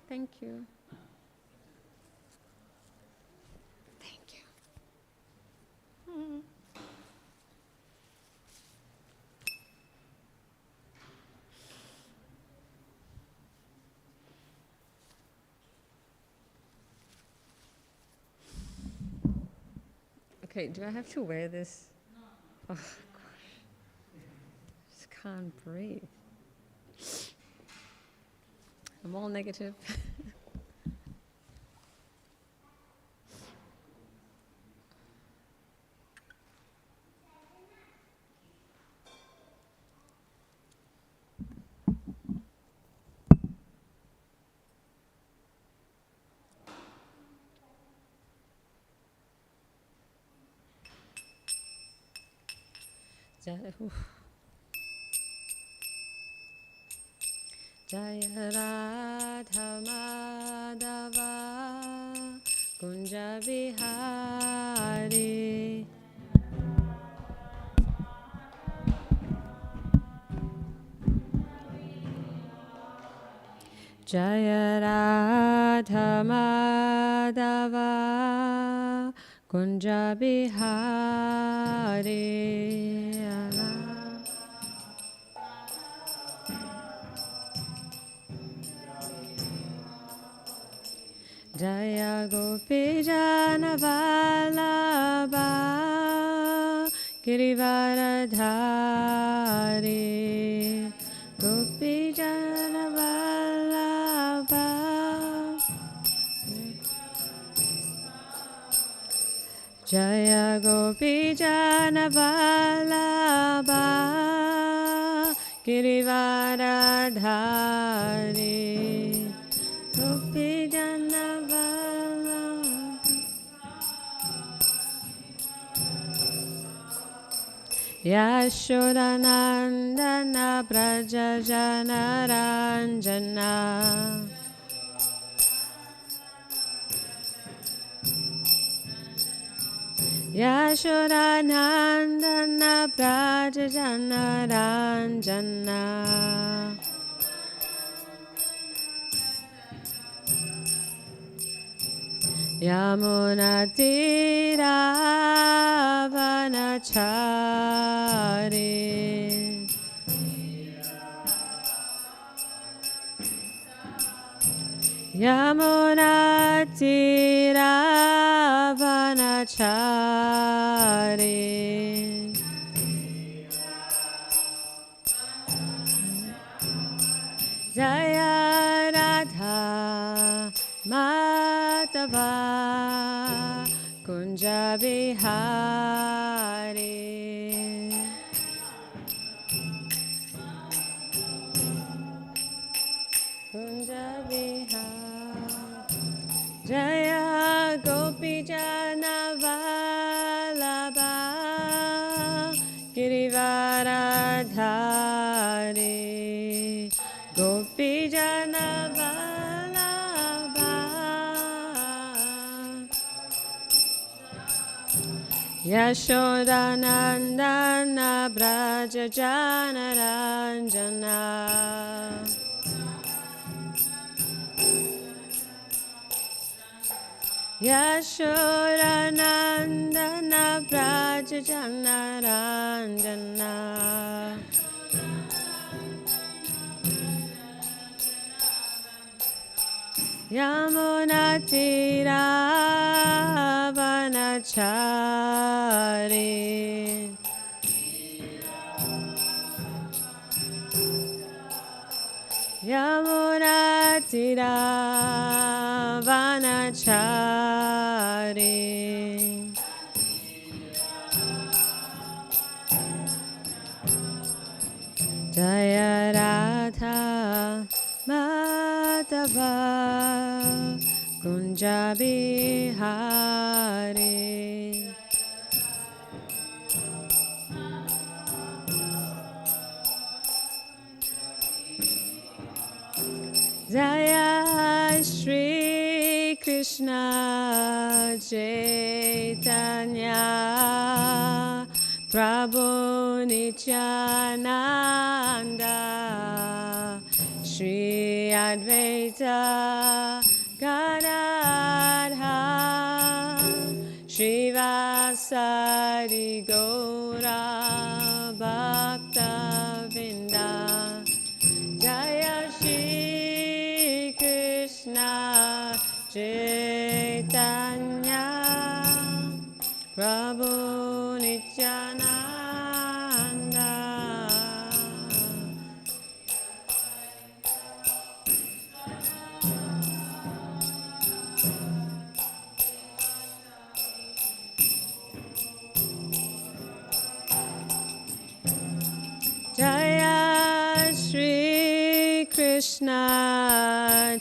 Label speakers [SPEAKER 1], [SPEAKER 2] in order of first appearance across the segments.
[SPEAKER 1] Thank you. Thank you. Okay, do I have to wear this? Oh, gosh. Just can't breathe. I'm all negative. Jaya Radha Madhava Kunja Vihari Jaya Radha Madhava Kunja Vihari Jaya Gopi Jana Vallabha Girivaradhari Gopi Jana Vallabha Jaya Gopi Jana Vallabha Girivaradhari Gopi Jana Yashodanandana Braja Jana Ranjana Yashodanandana Braja Jana Ranjana Yamunatira Vanachari Yamunatira Vanachari Jaya Radha Madhava Kunja Vihari Kunja Vihari Jaya Gopi Jana Vallabha Girivaradhari Gopi Jana Vallabha Yashodanandana Braja Jana Ranjana Yashodanandana Braja Jana Ranjana Yamunatira Vanachari Yamunatira Vanachari Jaya Radha Madhava Kunja Vihari Jaya Shri Krishna Chaitanya Prabhu Nityananda Shri Advaita Gadadha Shrivasari Gaura Bhaktivedanta Jaya Shri Krishna Chaitanya Prabhu Nityananda Jaya Shri Krishna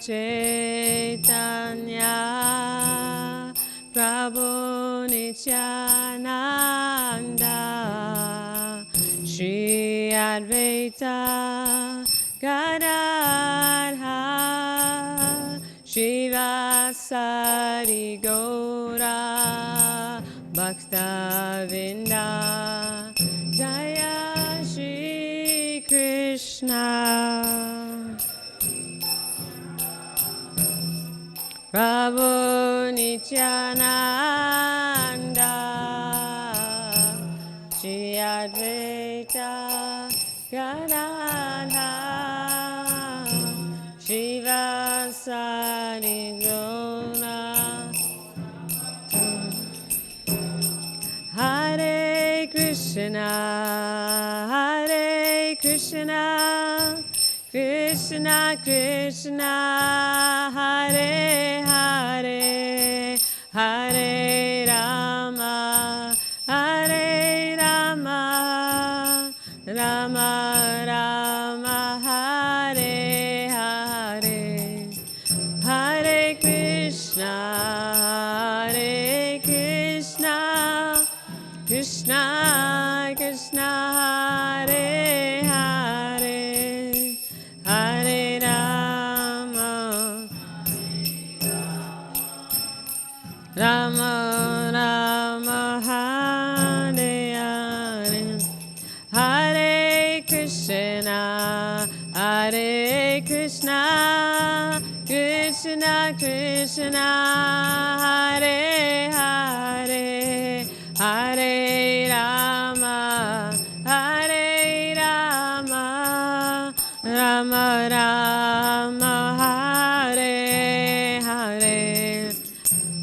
[SPEAKER 1] Chaitanya Prabhu Nityananda Shri Advaita Gadadha Shrivasari Gaura Bhaktivedanta Jaya Shri Krishna Prabhu Nityananda Shri Advaita Gadadha Shrivasari Gaura Hare Krishna Hare Krishna Krishna Krishna Hare Hare Hare Rama Hare Rama Rama Rama Hare Hare Hare Krishna Hare Krishna Krishna Krishna Hare Hare Hare Rama Rama Rama Hare Hare Hare Krishna Hare Krishna Krishna Krishna Hare Hare Hare Rama Hare Rama Rama Rama Hare Hare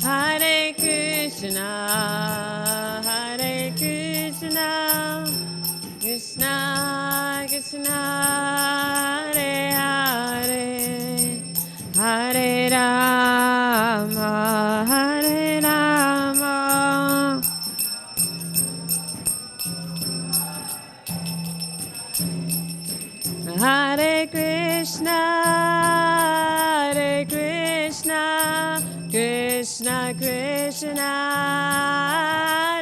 [SPEAKER 1] Hare Krishna Hare Krishna Krishna Krishna Hare Hare Hare Rama Hare Rama Hare Krishna Krishna Krishna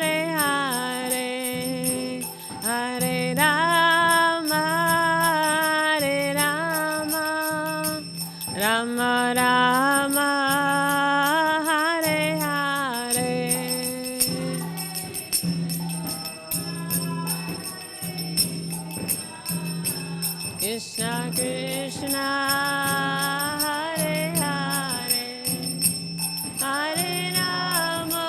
[SPEAKER 1] Hare Hare Hare Rama Rama Rama Hare Hare Krishna Krishna Hare Hare Hare Rama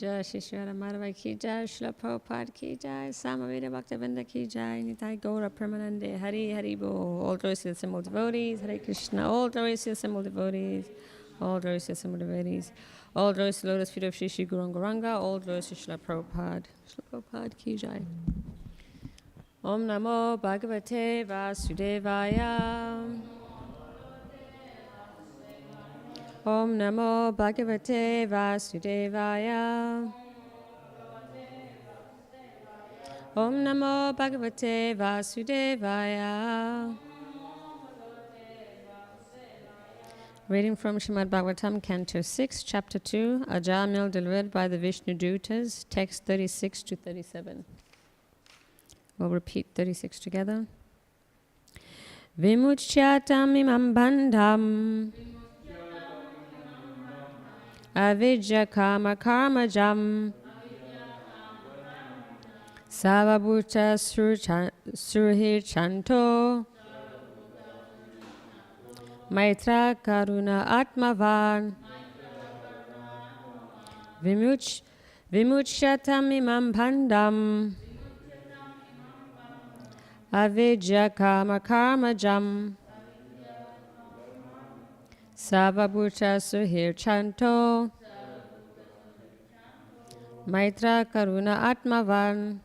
[SPEAKER 1] Jai Shri Śrīmad Bhāgavatam ki jai, Śrīla Prabhupada ki jai, Samaveda Bhaktivedanta ki jai, Nitai Gaura Premanande, Hari Hari Bo, all glories to the assembled devotees, Hare Krishna, all glories to the assembled devotees, all glories to the assembled devotees, all glories to the lotus feet of Shri Shri Guru Gauranga, all glories to Śrīla Prabhupada, Śrīla Prabhupada ki jai. Om Namo Bhagavate Vasudevaya. Om Namo Bhagavate Vasudevaya. Om Namo Bhagavate Vasudevaya. Reading from Śrīmad Bhāgavatam, Canto 6, Chapter 2, Ajamil delivered by the Vishnu Dutas, text 36 to 37. We'll repeat 36 together. Vimucyatam imam bandham avidya kama karmajam Savabhuta surhirchanto Maitra karuna atmavan Vimucyatam imam bandham avidya kama karmajam Savabhuta surhirchanto Maitra karuna atmavan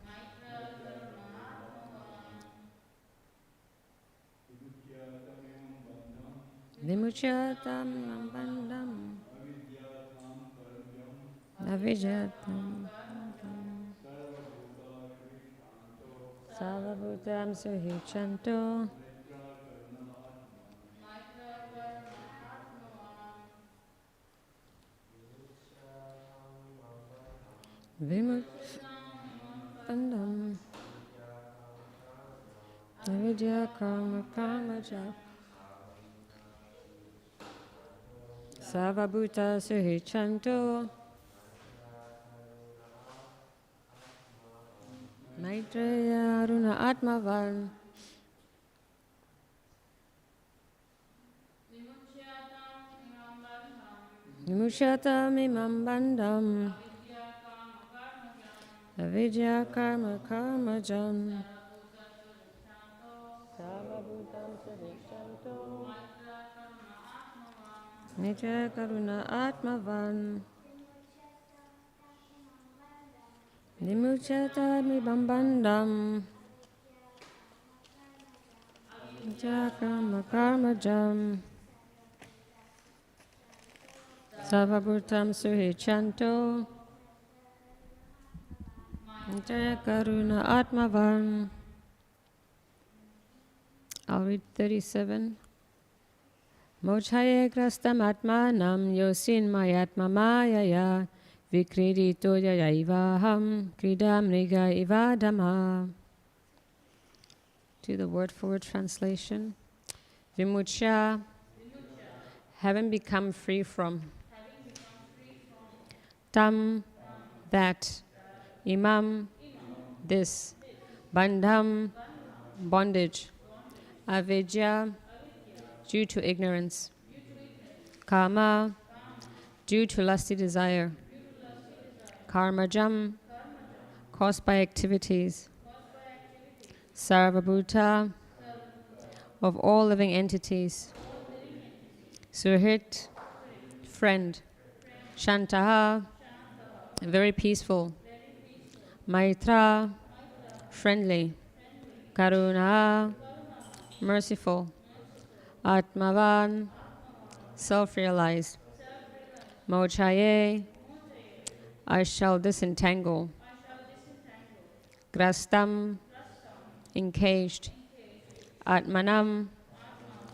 [SPEAKER 1] Vimucyatam imam bandham avidyatam Sarvabhutam suhichanto Vimucyatam avidyakarma karmaja Sarvabhuta suhichanto Maitreya aruna atmavan Vimucyatam imam bandham avidya karma karmajam Sarvabhutam suhichanto Maitreya karuna atmavan Vimucyatam imam bandham avidya karma karmajam Sarvabhutam suhichanto Maitreya karuna atmavan. I'll read 37. Mochaye grastam atmanam yosin mayatma mayaya vikridito yayaivaham kridam niga ivadama. Do the word-for-word translation. Vimucha, having become free from. Tam, that. Imam, this. Bandham, bondage. Avidya, due to ignorance. Kama, due to lusty desire. Karmajam, caused by activities. Sarvabhuta, of all living entities. Suhrit, friend. Shantaha, very peaceful. Maitra, friendly. Karuna, merciful. Atmavan, self-realized. Mochaye, I shall disentangle. Grastam, encaged. Atmanam,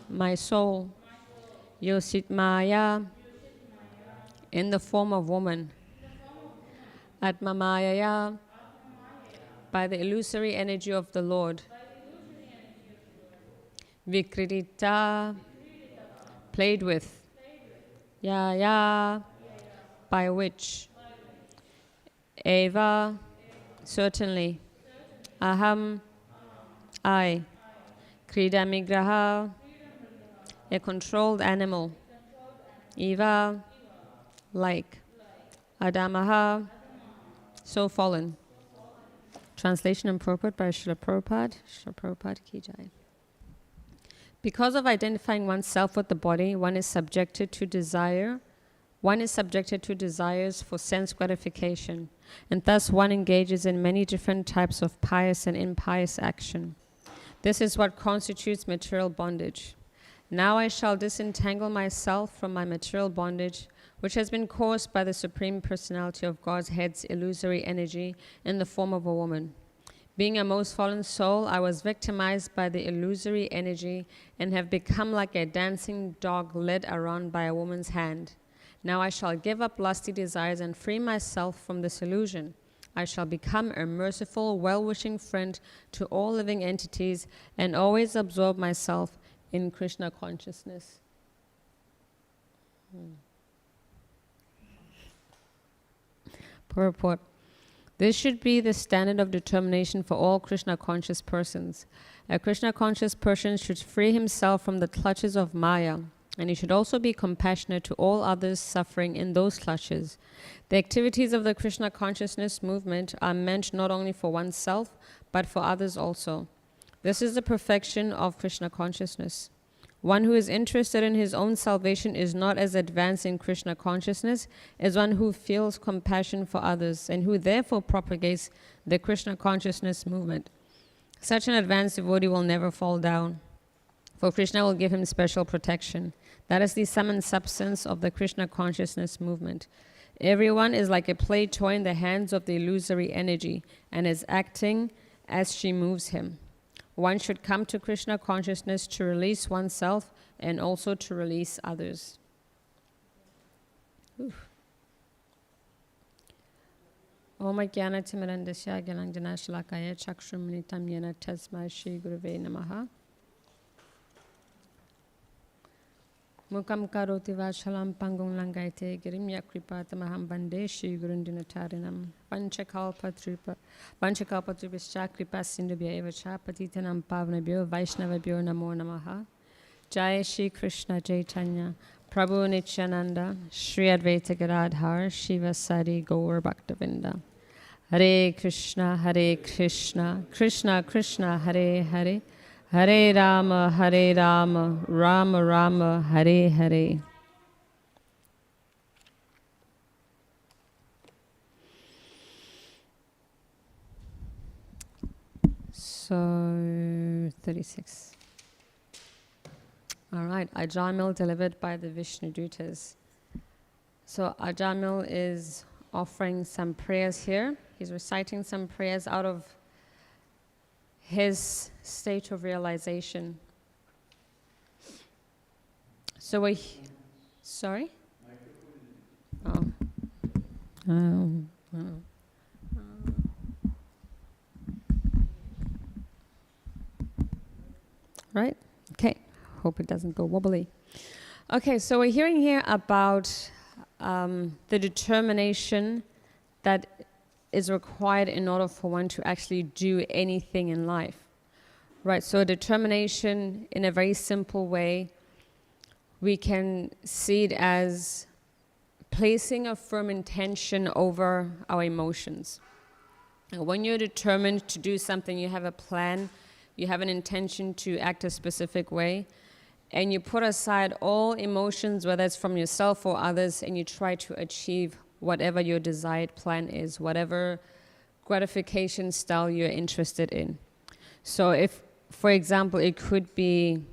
[SPEAKER 1] my soul. Yositmaya, in the form of woman. Atmamayaya, by the illusory energy of the Lord. Vikridita, played with. Ya, by which. Eva, certainly. Aham, I. Kridamigraha, a controlled animal. Eva, like. Adamaha, so fallen. Translation and purport by Srila Prabhupada. Srila Prabhupada ki jai. Because of identifying oneself with the body, one is subjected to desire. One is subjected to desires for sense gratification, and thus one engages in many different types of pious and impious action. This is what constitutes material bondage. Now I shall disentangle myself from my material bondage, which has been caused by the Supreme Personality of God's Head's illusory energy in the form of a woman. Being a most fallen soul, I was victimized by the illusory energy and have become like a dancing dog led around by a woman's hand. Now I shall give up lusty desires and free myself from this illusion. I shall become a merciful, well-wishing friend to all living entities and always absorb myself in Krishna consciousness. Purport. This should be the standard of determination for all Krishna conscious persons. A Krishna conscious person should free himself from the clutches of Maya, and he should also be compassionate to all others suffering in those clutches. The activities of the Krishna consciousness movement are meant not only for oneself, but for others also. This is the perfection of Krishna consciousness. One who is interested in his own salvation is not as advanced in Krishna consciousness as one who feels compassion for others and who therefore propagates the Krishna consciousness movement. Such an advanced devotee will never fall down, for Krishna will give him special protection. That is the sum and substance of the Krishna consciousness movement. Everyone is like a play toy in the hands of the illusory energy and is acting as she moves him. One should come to Krishna consciousness to release oneself and also to release others. Om Jnana Timirandasya Gyananjana Shalakaya Chakshurmanitam Yena Tasmai Shri Gurave Namaha. Mukam Karoti Vachalam Pangung Langaite Girim Yakripatamaham Bande Shri Gurundinatarinam Panchakalpatripa Kripa Sindhubhya Evacha Patitanam Pavnabhyo Vaishnavabhyo Namo Namaha. Jai Shri Krishna Chaitanya Prabhu Nityananda Shri Advaita Gadadhar Shiva Sari Gaur Bhaktivedanta. Hare Krishna Krishna Krishna Hare Hare Hare Rama, Rama Rama, Hare Hare. So, 36. All right, Ajamil delivered by the Vishnu Dutas. So Ajamil is offering some prayers here. He's reciting some prayers out of his state of realization. So we, sorry? Oh. Right? Okay. Hope it doesn't go wobbly. Okay, so we're hearing here about the determination that is required in order for one to actually do anything in life. Right, so determination in a very simple way, we can see it as placing a firm intention over our emotions. And when you're determined to do something, you have a plan, you have an intention to act a specific way, and you put aside all emotions, whether it's from yourself or others, and you try to achieve whatever your desired plan is, whatever gratification style you're interested in. So if, for example, it could be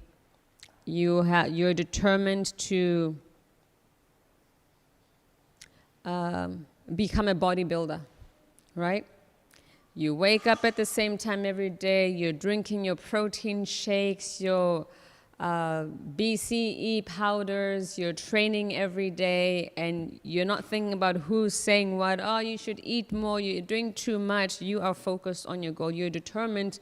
[SPEAKER 1] you're determined to become a bodybuilder, right? You wake up at the same time every day, you're drinking your protein shakes, your BCE powders, you're training every day, and you're not thinking about who's saying what, oh, you should eat more, you're doing too much. You are focused on your goal. You're determined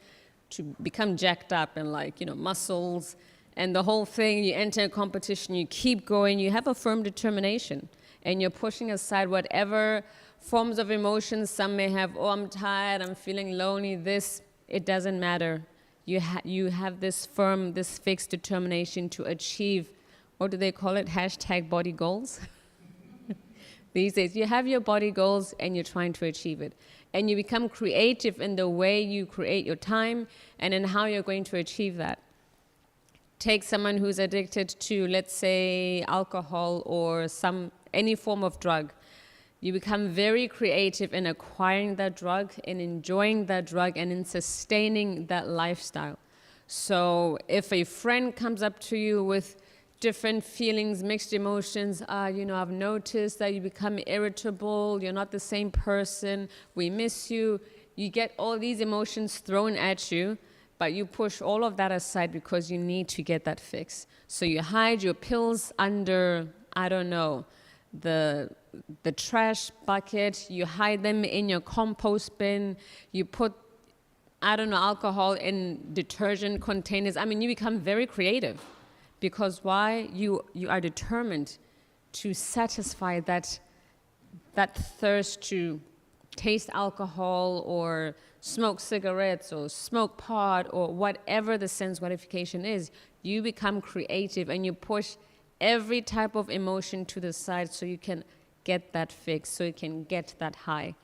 [SPEAKER 1] to become jacked up and muscles and the whole thing. You enter a competition, you keep going, you have a firm determination, and you're pushing aside whatever forms of emotions some may have. Oh, I'm tired, I'm feeling lonely, this, it doesn't matter. You have this firm, this fixed determination to achieve, what do they call it, hashtag body goals? These days, you have your body goals and you're trying to achieve it. And you become creative in the way you create your time and in how you're going to achieve that. Take someone who's addicted to, let's say, alcohol or any form of drug. You become very creative in acquiring that drug, in enjoying that drug, and in sustaining that lifestyle. So if a friend comes up to you with different feelings, mixed emotions, I've noticed that you become irritable, you're not the same person, we miss you. You get all these emotions thrown at you, but you push all of that aside because you need to get that fix. So you hide your pills under, the trash bucket, you hide them in your compost bin, you put I don't know, alcohol in detergent containers. I mean, you become very creative, because why? You are determined to satisfy that thirst to taste alcohol or smoke cigarettes or smoke pot or whatever the sense gratification is. You become creative and you push every type of emotion to the side so you can get that fix, so you can get that high.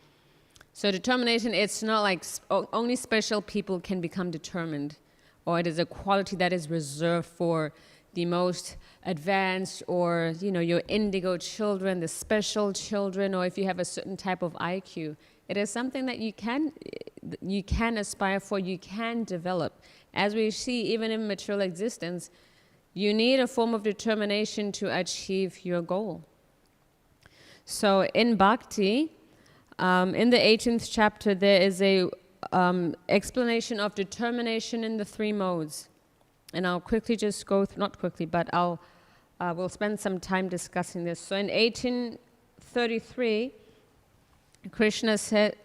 [SPEAKER 1] So determination, it's not like only special people can become determined, or it is a quality that is reserved for the most advanced, or your indigo children, the special children, or if you have a certain type of IQ. It is something that you can aspire for, you can develop. As we see, even in material existence, you need a form of determination to achieve your goal. So in Bhakti, in the 18th chapter, there is a explanation of determination in the three modes. And I'll quickly just go through, not quickly, but we'll spend some time discussing this. So in 1833, Krishna said,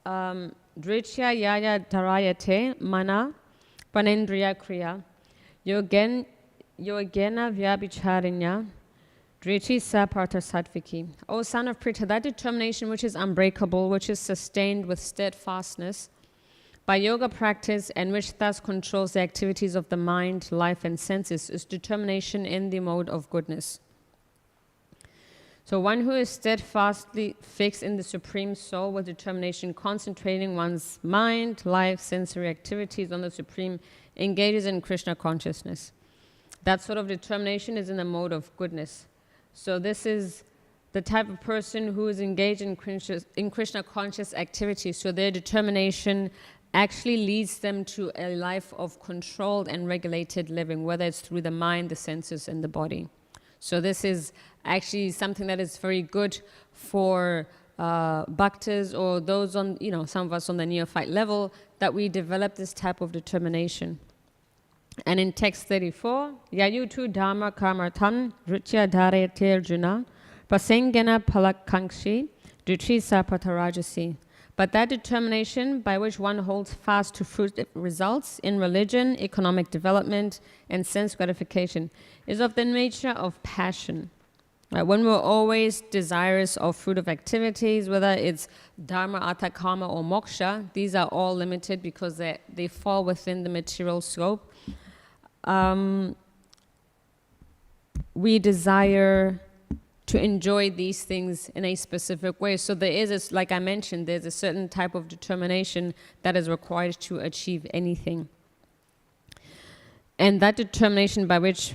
[SPEAKER 1] Drishya yaya dharayate mana panendriya kriya yogena vyabhicharinya drichi sa partha sattviki. O son of Pritha, that determination which is unbreakable, which is sustained with steadfastness by yoga practice, and which thus controls the activities of the mind, life, and senses, is determination in the mode of goodness. So one who is steadfastly fixed in the Supreme Soul with determination, concentrating one's mind, life, sensory activities on the Supreme, engages in Krishna consciousness. That sort of determination is in the mode of goodness. So this is the type of person who is engaged in Krishna conscious activities. So their determination actually leads them to a life of controlled and regulated living, whether it's through the mind, the senses, and the body. So this is actually something that is very good for bhaktas, or those on, some of us on the neophyte level, that we develop this type of determination. And in text 34, Yayutu dharma karmartan ritya dharayate arjuna prasengena palakankshi duchi sapatarajasi. But that determination by which one holds fast to fruit results in religion, economic development, and sense gratification is of the nature of passion. Right? When we're always desirous of fruit of activities, whether it's dharma, artha, karma, or moksha, these are all limited because they fall within the material scope. We desire to enjoy these things in a specific way. So there is, like I mentioned, there's a certain type of determination that is required to achieve anything. And that determination by which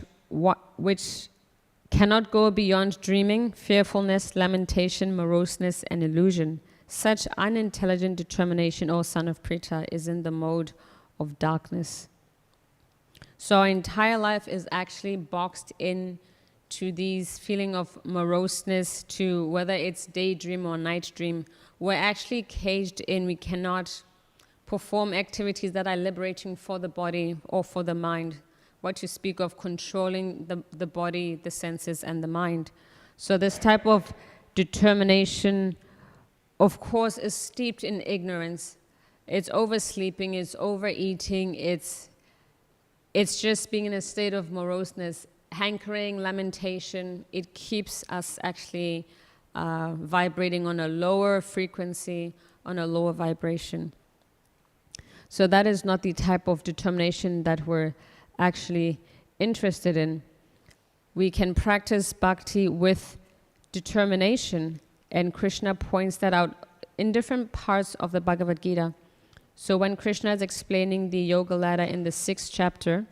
[SPEAKER 1] cannot go beyond dreaming, fearfulness, lamentation, moroseness, and illusion. Such unintelligent determination, O son of Pritha, is in the mode of darkness. So our entire life is actually boxed in to these feeling of moroseness, to whether it's daydream or night dream. We're actually caged in. We cannot perform activities that are liberating for the body or for the mind. What you speak of controlling the body, the senses, and the mind. So this type of determination, of course, is steeped in ignorance. It's oversleeping, it's overeating, it's just being in a state of moroseness. Hankering, lamentation, it keeps us actually vibrating on a lower frequency, on a lower vibration. So that is not the type of determination that we're actually interested in. We can practice bhakti with determination, and Krishna points that out in different parts of the Bhagavad Gita. So when Krishna is explaining the yoga ladder in the 6th chapter,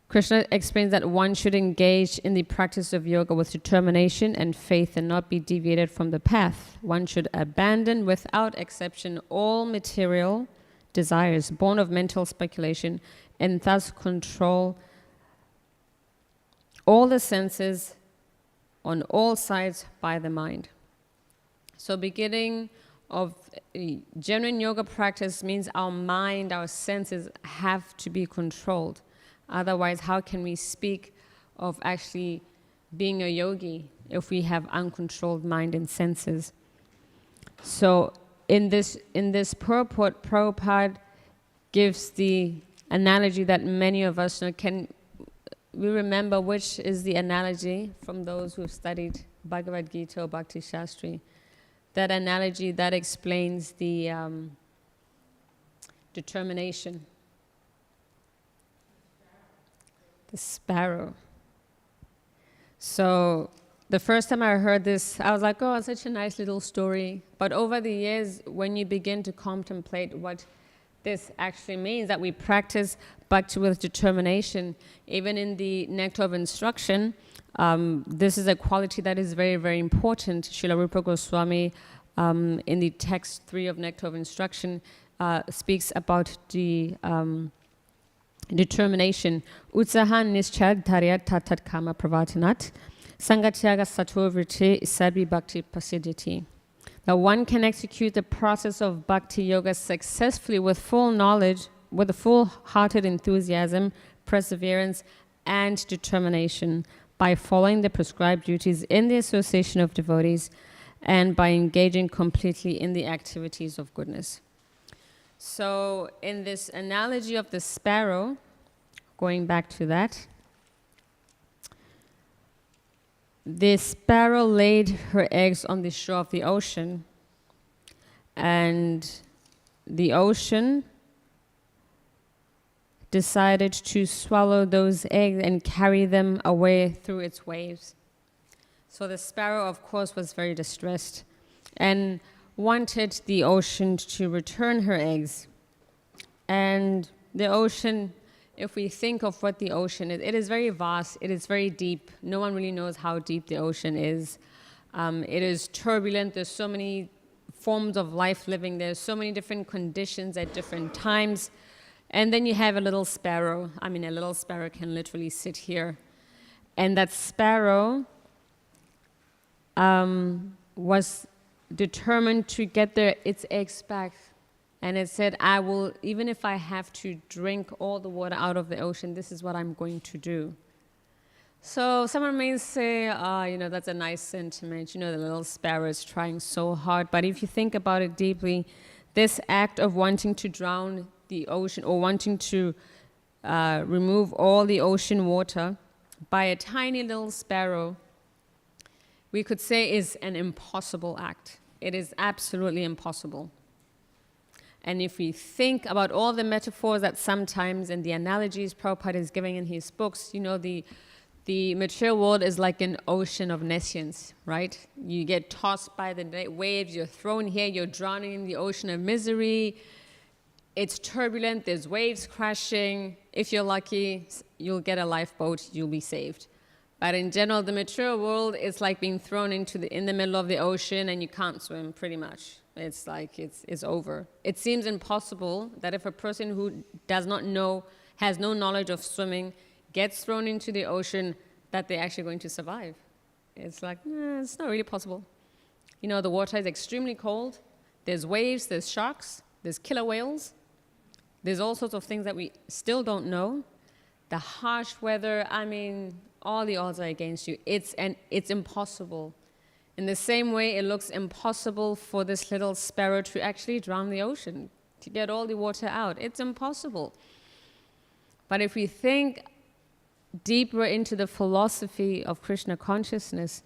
[SPEAKER 1] Krishna explains that one should engage in the practice of yoga with determination and faith and not be deviated from the path. One should abandon without exception all material desires born of mental speculation and thus control all the senses on all sides by the mind. So beginning of genuine yoga practice means our mind, our senses have to be controlled. Otherwise, how can we speak of actually being a yogi if we have uncontrolled mind and senses? So in this purport, Prabhupada gives the analogy that many of us know. Can we remember which is the analogy from those who have studied Bhagavad Gita or Bhakti Shastri? That analogy that explains the determination. The sparrow. So the first time I heard this, I was like, oh, it's such a nice little story. But over the years, when you begin to contemplate what this actually means, that we practice bhakti with determination, even in the Nectar of Instruction, this is a quality that is very, very important. Srila Rupa Goswami, in the text 3 of Nectar of Instruction, speaks about the determination. Utsahan nischad dharya tatat kama pravatanat sangatyaga sato vritte sarvi bhakti pasiditi. That one can execute the process of bhakti yoga successfully with full knowledge, with a full-hearted enthusiasm, perseverance, and determination by following the prescribed duties in the association of devotees and by engaging completely in the activities of goodness. So in this analogy of the sparrow, going back to that, the sparrow laid her eggs on the shore of the ocean, and the ocean decided to swallow those eggs and carry them away through its waves. So the sparrow, of course, was very distressed and wanted the ocean to return her eggs. And the ocean, if we think of what the ocean is, it is very vast, it is very deep. No one really knows how deep the ocean is. It is turbulent, there's so many forms of life living there, so many different conditions at different times. And then you have a little sparrow. I mean, a little sparrow can literally sit here. And that sparrow was determined to get its eggs back. And it said, I will, even if I have to drink all the water out of the ocean, this is what I'm going to do. So someone may say, that's a nice sentiment. The little sparrow is trying so hard. But if you think about it deeply, this act of wanting to drown the ocean or wanting to remove all the ocean water by a tiny little sparrow, we could say is an impossible act. It is absolutely impossible. And if we think about all the metaphors that sometimes and the analogies Prabhupada is giving in his books, the material world is like an ocean of nescience, right? You get tossed by the waves, you're thrown here, you're drowning in the ocean of misery. It's turbulent, there's waves crashing. If you're lucky, you'll get a lifeboat, you'll be saved. But in general, the material world is like being thrown in the middle of the ocean and you can't swim, pretty much. It's like it's over. It seems impossible that if a person who does not know, has no knowledge of swimming, gets thrown into the ocean, that they're actually going to survive. It's like, it's not really possible. The water is extremely cold. There's waves, there's sharks, there's killer whales. There's all sorts of things that we still don't know. The harsh weather, all the odds are against you. It's impossible. In the same way, it looks impossible for this little sparrow to actually drown the ocean, to get all the water out. It's impossible. But if we think deeper into the philosophy of Krishna consciousness,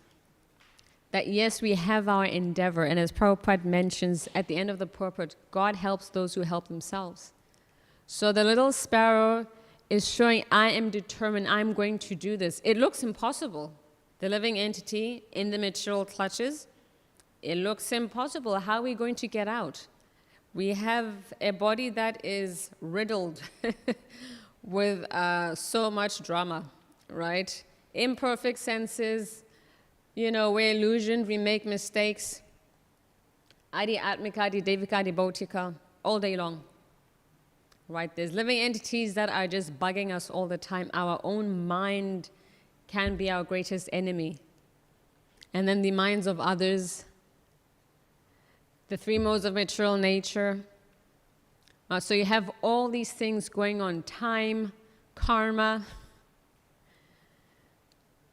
[SPEAKER 1] that yes, we have our endeavor, and as Prabhupada mentions at the end of the purport, God helps those who help themselves. So the little sparrow is showing, I am determined, I'm going to do this. It looks impossible. The living entity in the material clutches, it looks impossible. How are we going to get out? We have a body that is riddled with so much drama, right? Imperfect senses, we're illusioned, we make mistakes. Adi Atmika, Adi Devika, Adi Bhautika, all day long. Right? There's living entities that are just bugging us all the time. Our own mind can be our greatest enemy. And then the minds of others, the three modes of material nature. So you have all these things going on: time, karma,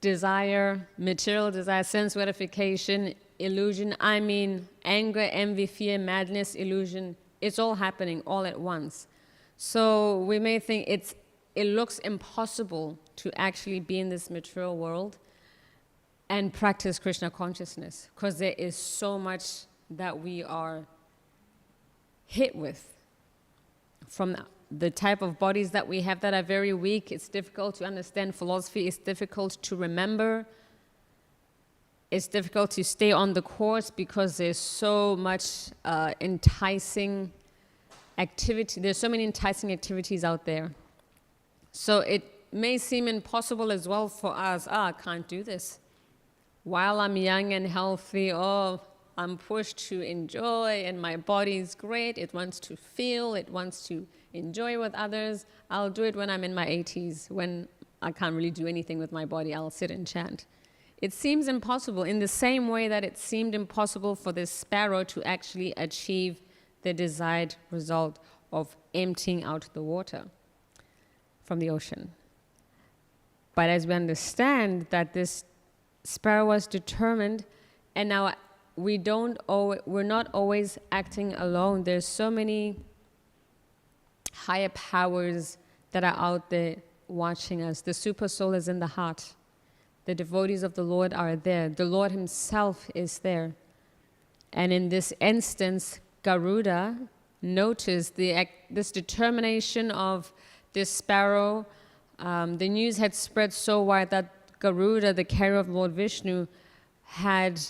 [SPEAKER 1] desire, material desire, sense gratification, illusion, I mean anger, envy, fear, madness, illusion. It's all happening all at once. So we may think it looks impossible to actually be in this material world and practice Krishna consciousness, because there is so much that we are hit with from the type of bodies that we have that are very weak. It's difficult to understand philosophy. It's difficult to remember. It's difficult to stay on the course because there's so much enticing activity. There's so many enticing activities out there. So it may seem impossible as well for us. I can't do this. While I'm young and healthy, I'm pushed to enjoy, and my body's great. It wants to feel, it wants to enjoy with others. I'll do it when I'm in my 80s, when I can't really do anything with my body. I'll sit and chant. It seems impossible in the same way that it seemed impossible for this sparrow to actually achieve the desired result of emptying out the water from the ocean. But as we understand that this sparrow was determined, and now we're not always acting alone. There's so many higher powers that are out there watching us. The super soul is in the heart. The devotees of the Lord are there. The Lord himself is there. And in this instance, Garuda noticed this determination of this sparrow. The news had spread so wide that Garuda, the carrier of Lord Vishnu, had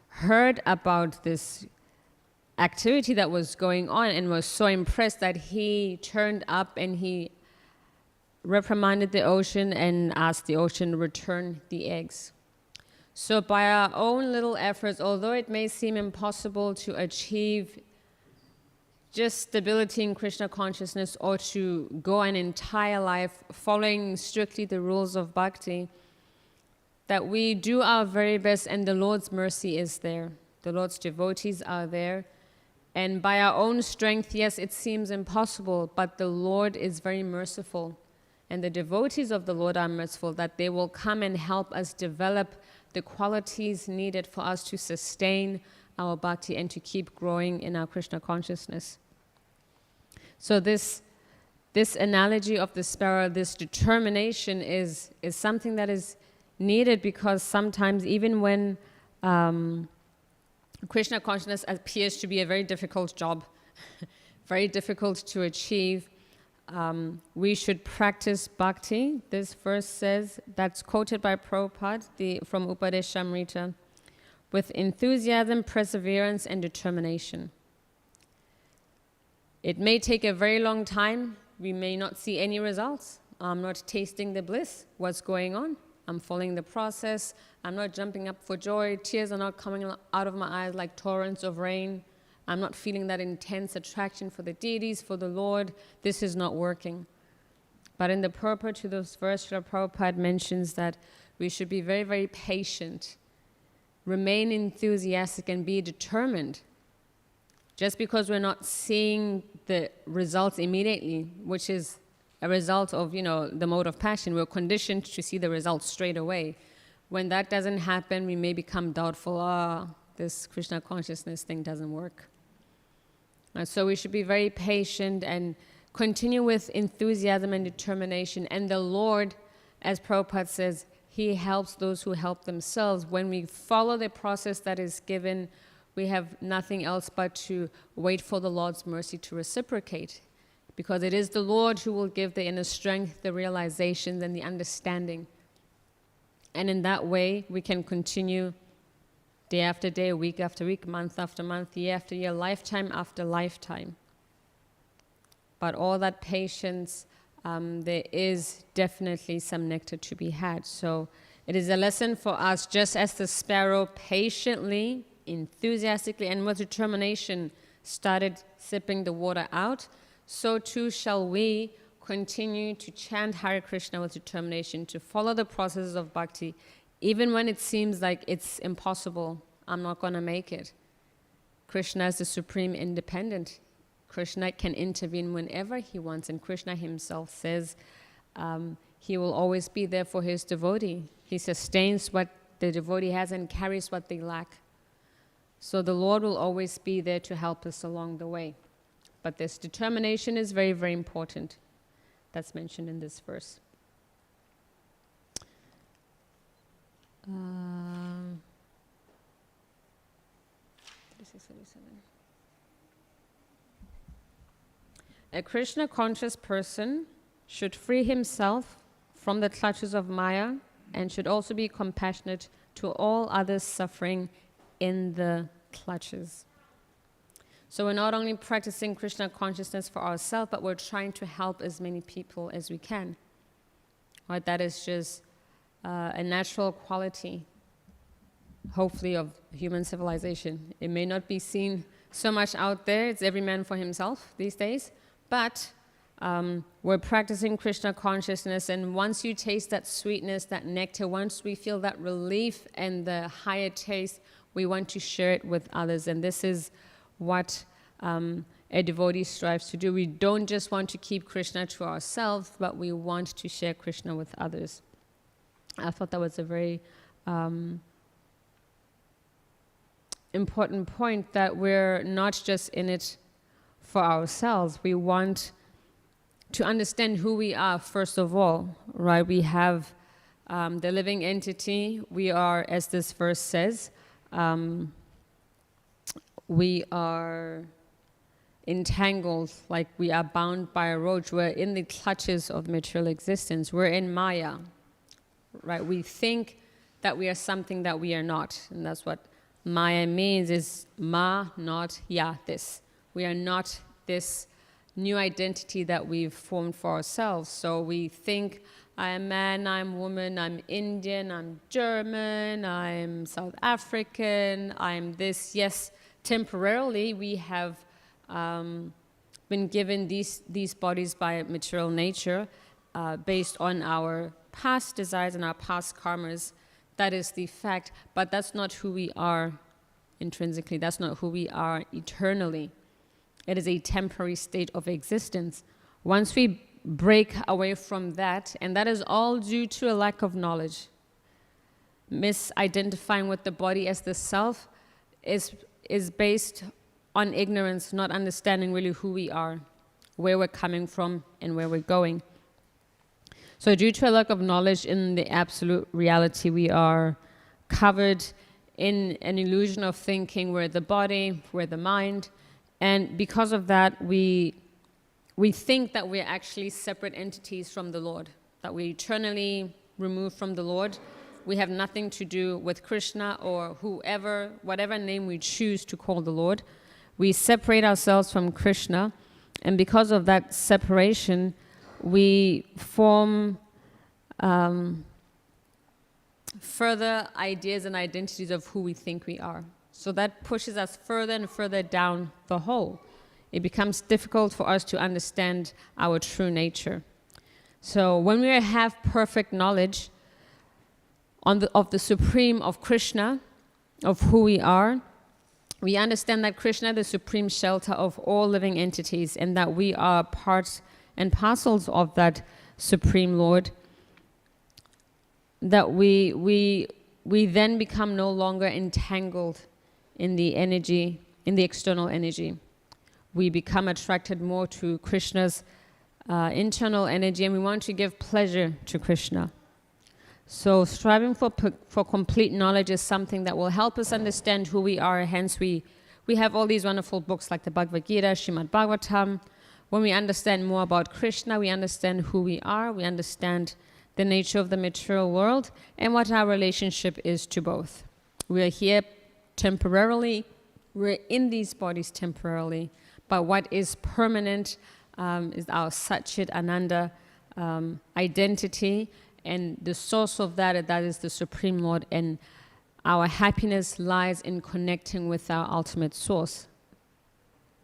[SPEAKER 1] heard about this activity that was going on and was so impressed that he turned up and he reprimanded the ocean and asked the ocean to return the eggs. So by our own little efforts, although it may seem impossible to achieve just stability in Krishna consciousness or to go an entire life following strictly the rules of bhakti, that we do our very best, and the Lord's mercy is there. The Lord's devotees are there. And by our own strength, yes, it seems impossible, but the Lord is very merciful. And the devotees of the Lord are merciful, that they will come and help us develop the qualities needed for us to sustain our bhakti and to keep growing in our Krishna consciousness. So this analogy of the sparrow, this determination is something that is needed, because sometimes even when Krishna consciousness appears to be a very difficult job, very difficult to achieve, we should practice bhakti. This verse says, that's quoted by Prabhupada from Upadeshamrita, with enthusiasm, perseverance, and determination. It may take a very long time. We may not see any results. I'm not tasting the bliss. What's going on? I'm following the process. I'm not jumping up for joy. Tears are not coming out of my eyes like torrents of rain. I'm not feeling that intense attraction for the deities, for the Lord. This is not working. But in the purport to this verse, Srila Prabhupada mentions that we should be very, very patient, remain enthusiastic, and be determined. Just because we're not seeing the results immediately, which is a result of, the mode of passion, we're conditioned to see the results straight away. When that doesn't happen, we may become doubtful, this Krishna consciousness thing doesn't work. And so we should be very patient and continue with enthusiasm and determination. And the Lord, as Prabhupada says, he helps those who help themselves. When we follow the process that is given, we have nothing else but to wait for the Lord's mercy to reciprocate. Because it is the Lord who will give the inner strength, the realizations, and the understanding. And in that way, we can continue day after day, week after week, month after month, year after year, lifetime after lifetime. But all that patience, there is definitely some nectar to be had. So it is a lesson for us, just as the sparrow patiently, enthusiastically, and with determination started sipping the water out, so too shall we continue to chant Hare Krishna with determination, to follow the processes of bhakti, even when it seems like it's impossible, I'm not going to make it. Krishna is the supreme independent. Krishna can intervene whenever he wants, and Krishna himself says he will always be there for his devotee. He sustains what the devotee has and carries what they lack. So the Lord will always be there to help us along the way. But this determination is very, very important. That's mentioned in this verse. A Krishna conscious person should free himself from the clutches of Maya and should also be compassionate to all others suffering in the clutches. So we're not only practicing Krishna consciousness for ourselves, but we're trying to help as many people as we can. Right? That is just a natural quality, hopefully, of human civilization. It may not be seen so much out there. It's every man for himself these days. But we're practicing Krishna consciousness, and once you taste that sweetness, that nectar, once we feel that relief and the higher taste, we want to share it with others. And this is what a devotee strives to do. We don't just want to keep Krishna to ourselves, but we want to share Krishna with others. I thought that was a very important point, that we're not just in it for ourselves. We want to understand who we are, first of all, right? We have the living entity. We are, as this verse says, we are entangled, like we are bound by a rope. We're in the clutches of material existence. We're in Maya, right? We think that we are something that we are not. And that's what Maya means, is ma, not ya, this. We are not this new identity that we've formed for ourselves. So we think, I am man, I'm woman, I'm Indian, I'm German, I'm South African, I'm this. Yes, temporarily we have been given these bodies by material nature based on our past desires and our past karmas. That is the fact, but that's not who we are intrinsically. That's not who we are eternally. It is a temporary state of existence. Once we break away from that, and that is all due to a lack of knowledge, misidentifying with the body as the self is based on ignorance, not understanding really who we are, where we're coming from, and where we're going. So due to a lack of knowledge in the absolute reality, we are covered in an illusion of thinking we're the body, we're the mind, and because of that, we think that we're actually separate entities from the Lord, that we're eternally removed from the Lord. We have nothing to do with Krishna or whoever, whatever name we choose to call the Lord. We separate ourselves from Krishna, and because of that separation, we form further ideas and identities of who we think we are. So that pushes us further and further down the hole. It becomes difficult for us to understand our true nature. So when we have perfect knowledge of the Supreme, of Krishna, of who we are, we understand that Krishna is the supreme shelter of all living entities, and that we are part and parcels of that Supreme Lord, that we then become no longer entangled in the energy, in the external energy. We become attracted more to Krishna's internal energy, and we want to give pleasure to Krishna. So striving for complete knowledge is something that will help us understand who we are. Hence we have all these wonderful books like the Bhagavad Gita, Śrīmad Bhāgavatam. When we understand more about Krishna, we understand who we are, we understand the nature of the material world, and what our relationship is to both. We are here temporarily, we're in these bodies temporarily, but what is permanent is our Satchit Ananda identity, and the source of that is the Supreme Lord, and our happiness lies in connecting with our ultimate source,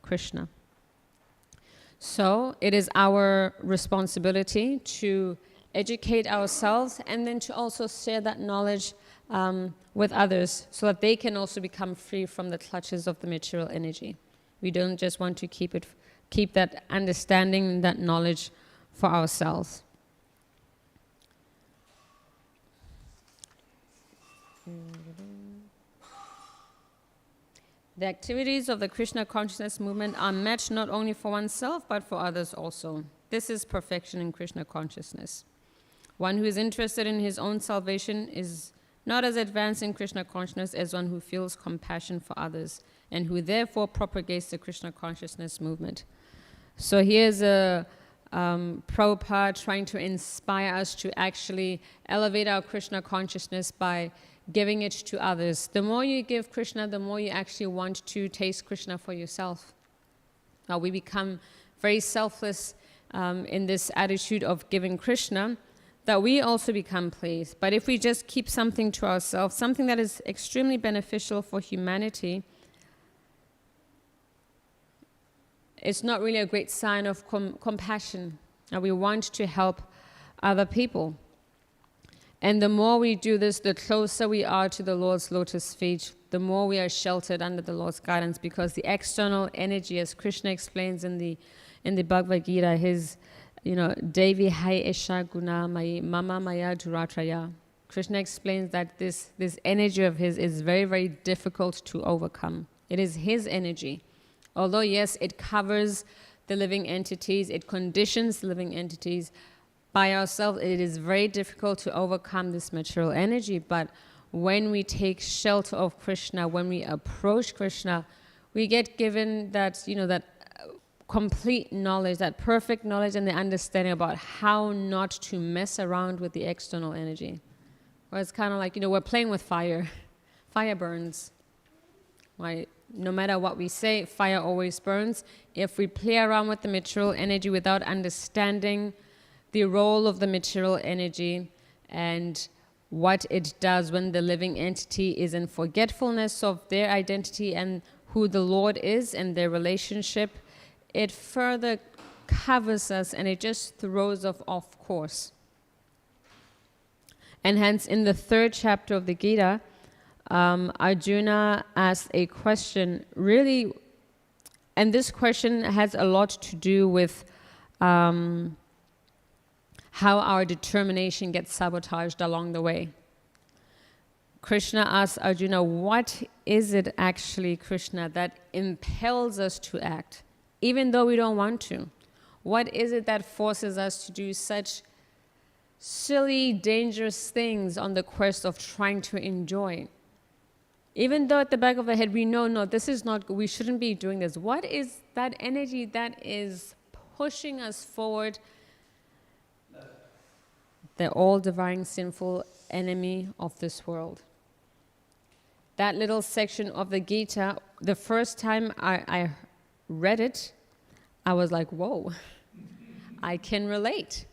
[SPEAKER 1] Krishna. So it is our responsibility to educate ourselves and then to also share that knowledge with others so that they can also become free from the clutches of the material energy. We don't just want to keep that understanding and that knowledge for ourselves. The activities of the Krishna consciousness movement are met not only for oneself, but for others also. This is perfection in Krishna consciousness. One who is interested in his own salvation is not as advanced in Krishna consciousness as one who feels compassion for others and who therefore propagates the Krishna consciousness movement. So here's a Prabhupada trying to inspire us to actually elevate our Krishna consciousness by giving it to others. The more you give Krishna, the more you actually want to taste Krishna for yourself. We become very selfless in this attitude of giving Krishna, that we also become pleased. But if we just keep something to ourselves, something that is extremely beneficial for humanity, it's not really a great sign of compassion. We want to help other people. And the more we do this, the closer we are to the Lord's lotus feet, the more we are sheltered under the Lord's guidance, because the external energy, as Krishna explains in the Bhagavad Gita, his, Devi hai esha guna mai mama maya duratraya. Krishna explains that this energy of his is very, very difficult to overcome. It is his energy. Although, yes, it covers the living entities, it conditions the living entities, by ourselves, it is very difficult to overcome this material energy. But when we take shelter of Krishna, when we approach Krishna, we get given that, that complete knowledge, that perfect knowledge and the understanding about how not to mess around with the external energy. Where it's kind of like, we're playing with fire. Fire burns. Right? No matter what we say, fire always burns. If we play around with the material energy without understanding the role of the material energy and what it does when the living entity is in forgetfulness of their identity and who the Lord is and their relationship, it further covers us and it just throws us off course. And hence, in the 3rd chapter of the Gita, Arjuna asked a question, really, and this question has a lot to do with how our determination gets sabotaged along the way. Krishna asks Arjuna, what is it actually, Krishna, that impels us to act, even though we don't want to? What is it that forces us to do such silly, dangerous things on the quest of trying to enjoy? Even though at the back of the head we know, no, this is not good, we shouldn't be doing this. What is that energy that is pushing us forward? The all-devouring sinful enemy of this world. That little section of the Gita, the first time I read it, I was like, whoa, I can relate.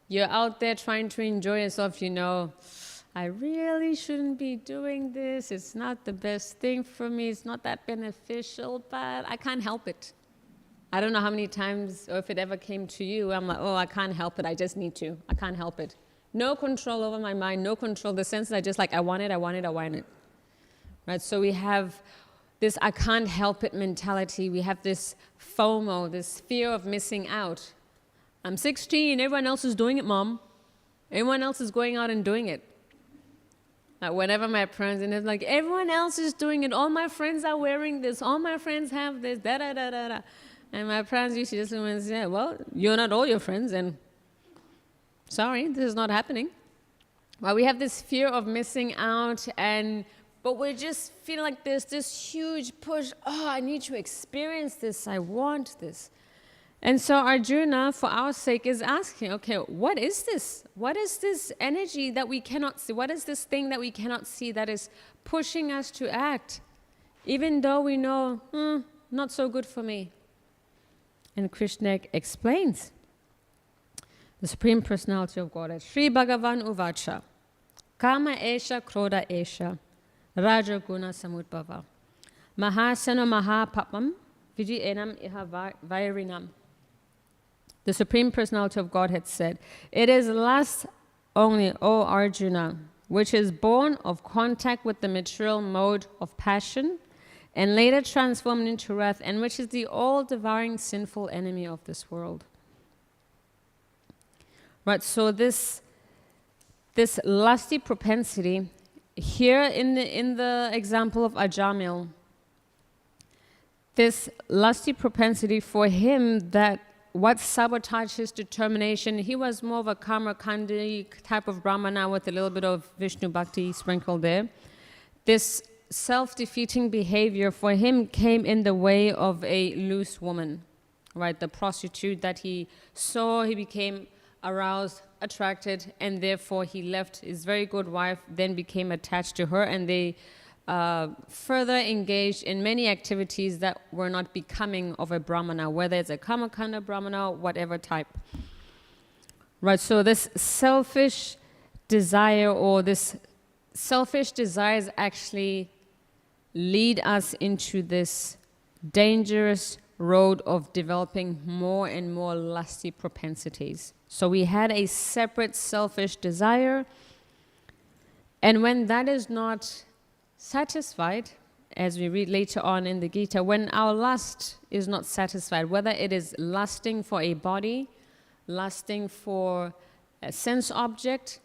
[SPEAKER 1] You're out there trying to enjoy yourself, I really shouldn't be doing this. It's not the best thing for me. It's not that beneficial, but I can't help it. I don't know how many times, or if it ever came to you, I'm like, oh, I can't help it. I just need to. I can't help it. No control over my mind, no control. The sense that I just I want it. Right? So we have this I can't help it mentality. We have this FOMO, this fear of missing out. I'm 16, everyone else is doing it, Mom. Everyone else is going out and doing it. Whenever my friends, and it's like, everyone else is doing it. All my friends are wearing this. All my friends have this, da-da-da-da-da. And my parents usually just say, well, you're not all your friends, and sorry, this is not happening. Well, we have this fear of missing out, but we're just feeling like there's this huge push. Oh, I need to experience this. I want this. And so Arjuna, for our sake, is asking, okay, what is this? What is this energy that we cannot see? What is this thing that we cannot see that is pushing us to act, even though we know, not so good for me? And Krishna explains, the Supreme Personality of Godhead, Shri Bhagavan Uvacha, Kama Esha Krodha Esha, Raja Guna Samudbhava, Mahasana Mahapapam, Viji Enam Iha Vairinam. The Supreme Personality of Godhead said, it is lust only, O Arjuna, which is born of contact with the material mode of passion, and later transformed into wrath, and which is the all-devouring sinful enemy of this world. Right, so this lusty propensity, here in the example of Ajamil, this lusty propensity for him, that what sabotaged his determination, he was more of a Karmakandi type of Brahmana with a little bit of Vishnu Bhakti sprinkled there. This self-defeating behavior for him came in the way of a loose woman, right? The prostitute that he saw, he became aroused, attracted, and therefore he left his very good wife, then became attached to her, and they further engaged in many activities that were not becoming of a Brahmana, whether it's a Kamakanda Brahmana, whatever type. Right, so this selfish desire, or this selfish desires actually lead us into this dangerous road of developing more and more lusty propensities. So we had a separate selfish desire, and when that is not satisfied, as we read later on in the Gita, when our lust is not satisfied, whether it is lusting for a body, lusting for a sense object,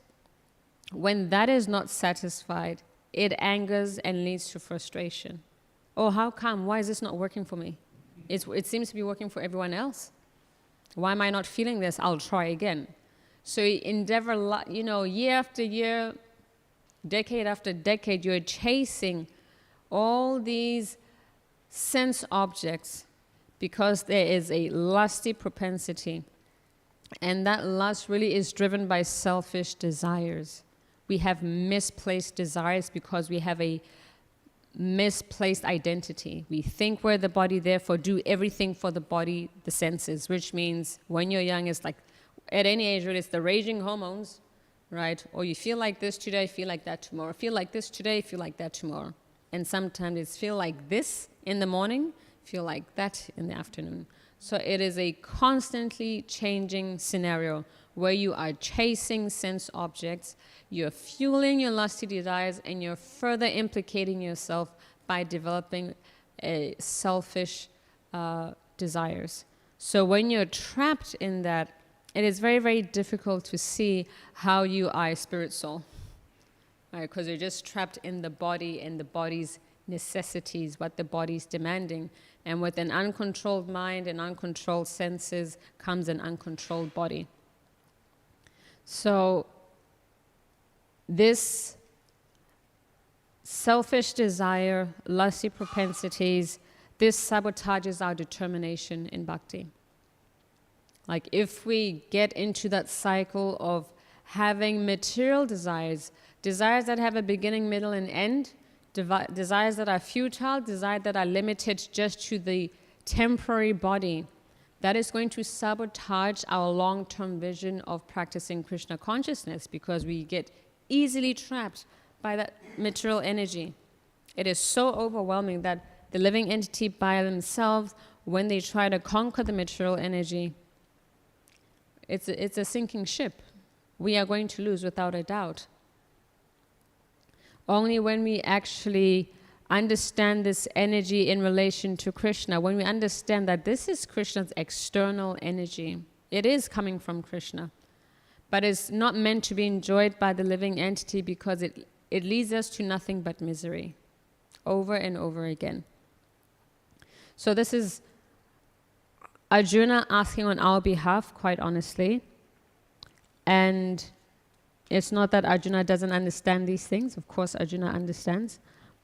[SPEAKER 1] when that is not satisfied, it angers and leads to frustration. Oh, how come? Why is this not working for me? It seems to be working for everyone else. Why am I not feeling this? I'll try again. So you endeavor, year after year, decade after decade, you're chasing all these sense objects because there is a lusty propensity. And that lust really is driven by selfish desires. We have misplaced desires because we have a misplaced identity. We think we're the body, therefore do everything for the body, the senses, which means when you're young, it's like, at any age, it's the raging hormones, right? Or you feel like this today, feel like that tomorrow. Feel like this today, feel like that tomorrow. And sometimes it's feel like this in the morning, feel like that in the afternoon. So it is a constantly changing scenario where you are chasing sense objects, you're fueling your lusty desires, and you're further implicating yourself by developing selfish desires. So when you're trapped in that, it is very, very difficult to see how you are a spirit soul, right? Because you're just trapped in the body and the body's necessities, what the body's demanding. And with an uncontrolled mind and uncontrolled senses comes an uncontrolled body. So this selfish desire, lusty propensities, this sabotages our determination in bhakti. Like if we get into that cycle of having material desires, desires that have a beginning, middle, and end, desires that are futile, desires that are limited just to the temporary body, that is going to sabotage our long-term vision of practicing Krishna consciousness, because we get easily trapped by that material energy. It is so overwhelming that the living entity by themselves, when they try to conquer the material energy, it's a sinking ship. We are going to lose without a doubt. Only when we actually understand this energy in relation to Krishna, when we understand that this is Krishna's external energy, it is coming from Krishna, but it's not meant to be enjoyed by the living entity because it leads us to nothing but misery over and over again. So this is Arjuna asking on our behalf, quite honestly. And it's not that Arjuna doesn't understand these things. Of course, Arjuna understands.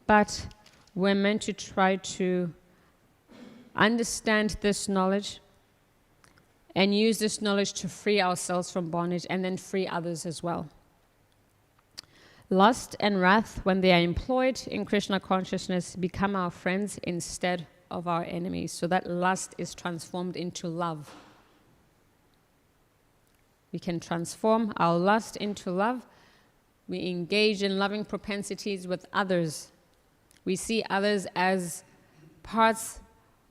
[SPEAKER 1] But we're meant to try to understand this knowledge and use this knowledge to free ourselves from bondage and then free others as well. Lust and wrath, when they are employed in Krishna consciousness, become our friends instead of our enemies. So that lust is transformed into love. We can transform our lust into love. We engage in loving propensities with others. We see others as parts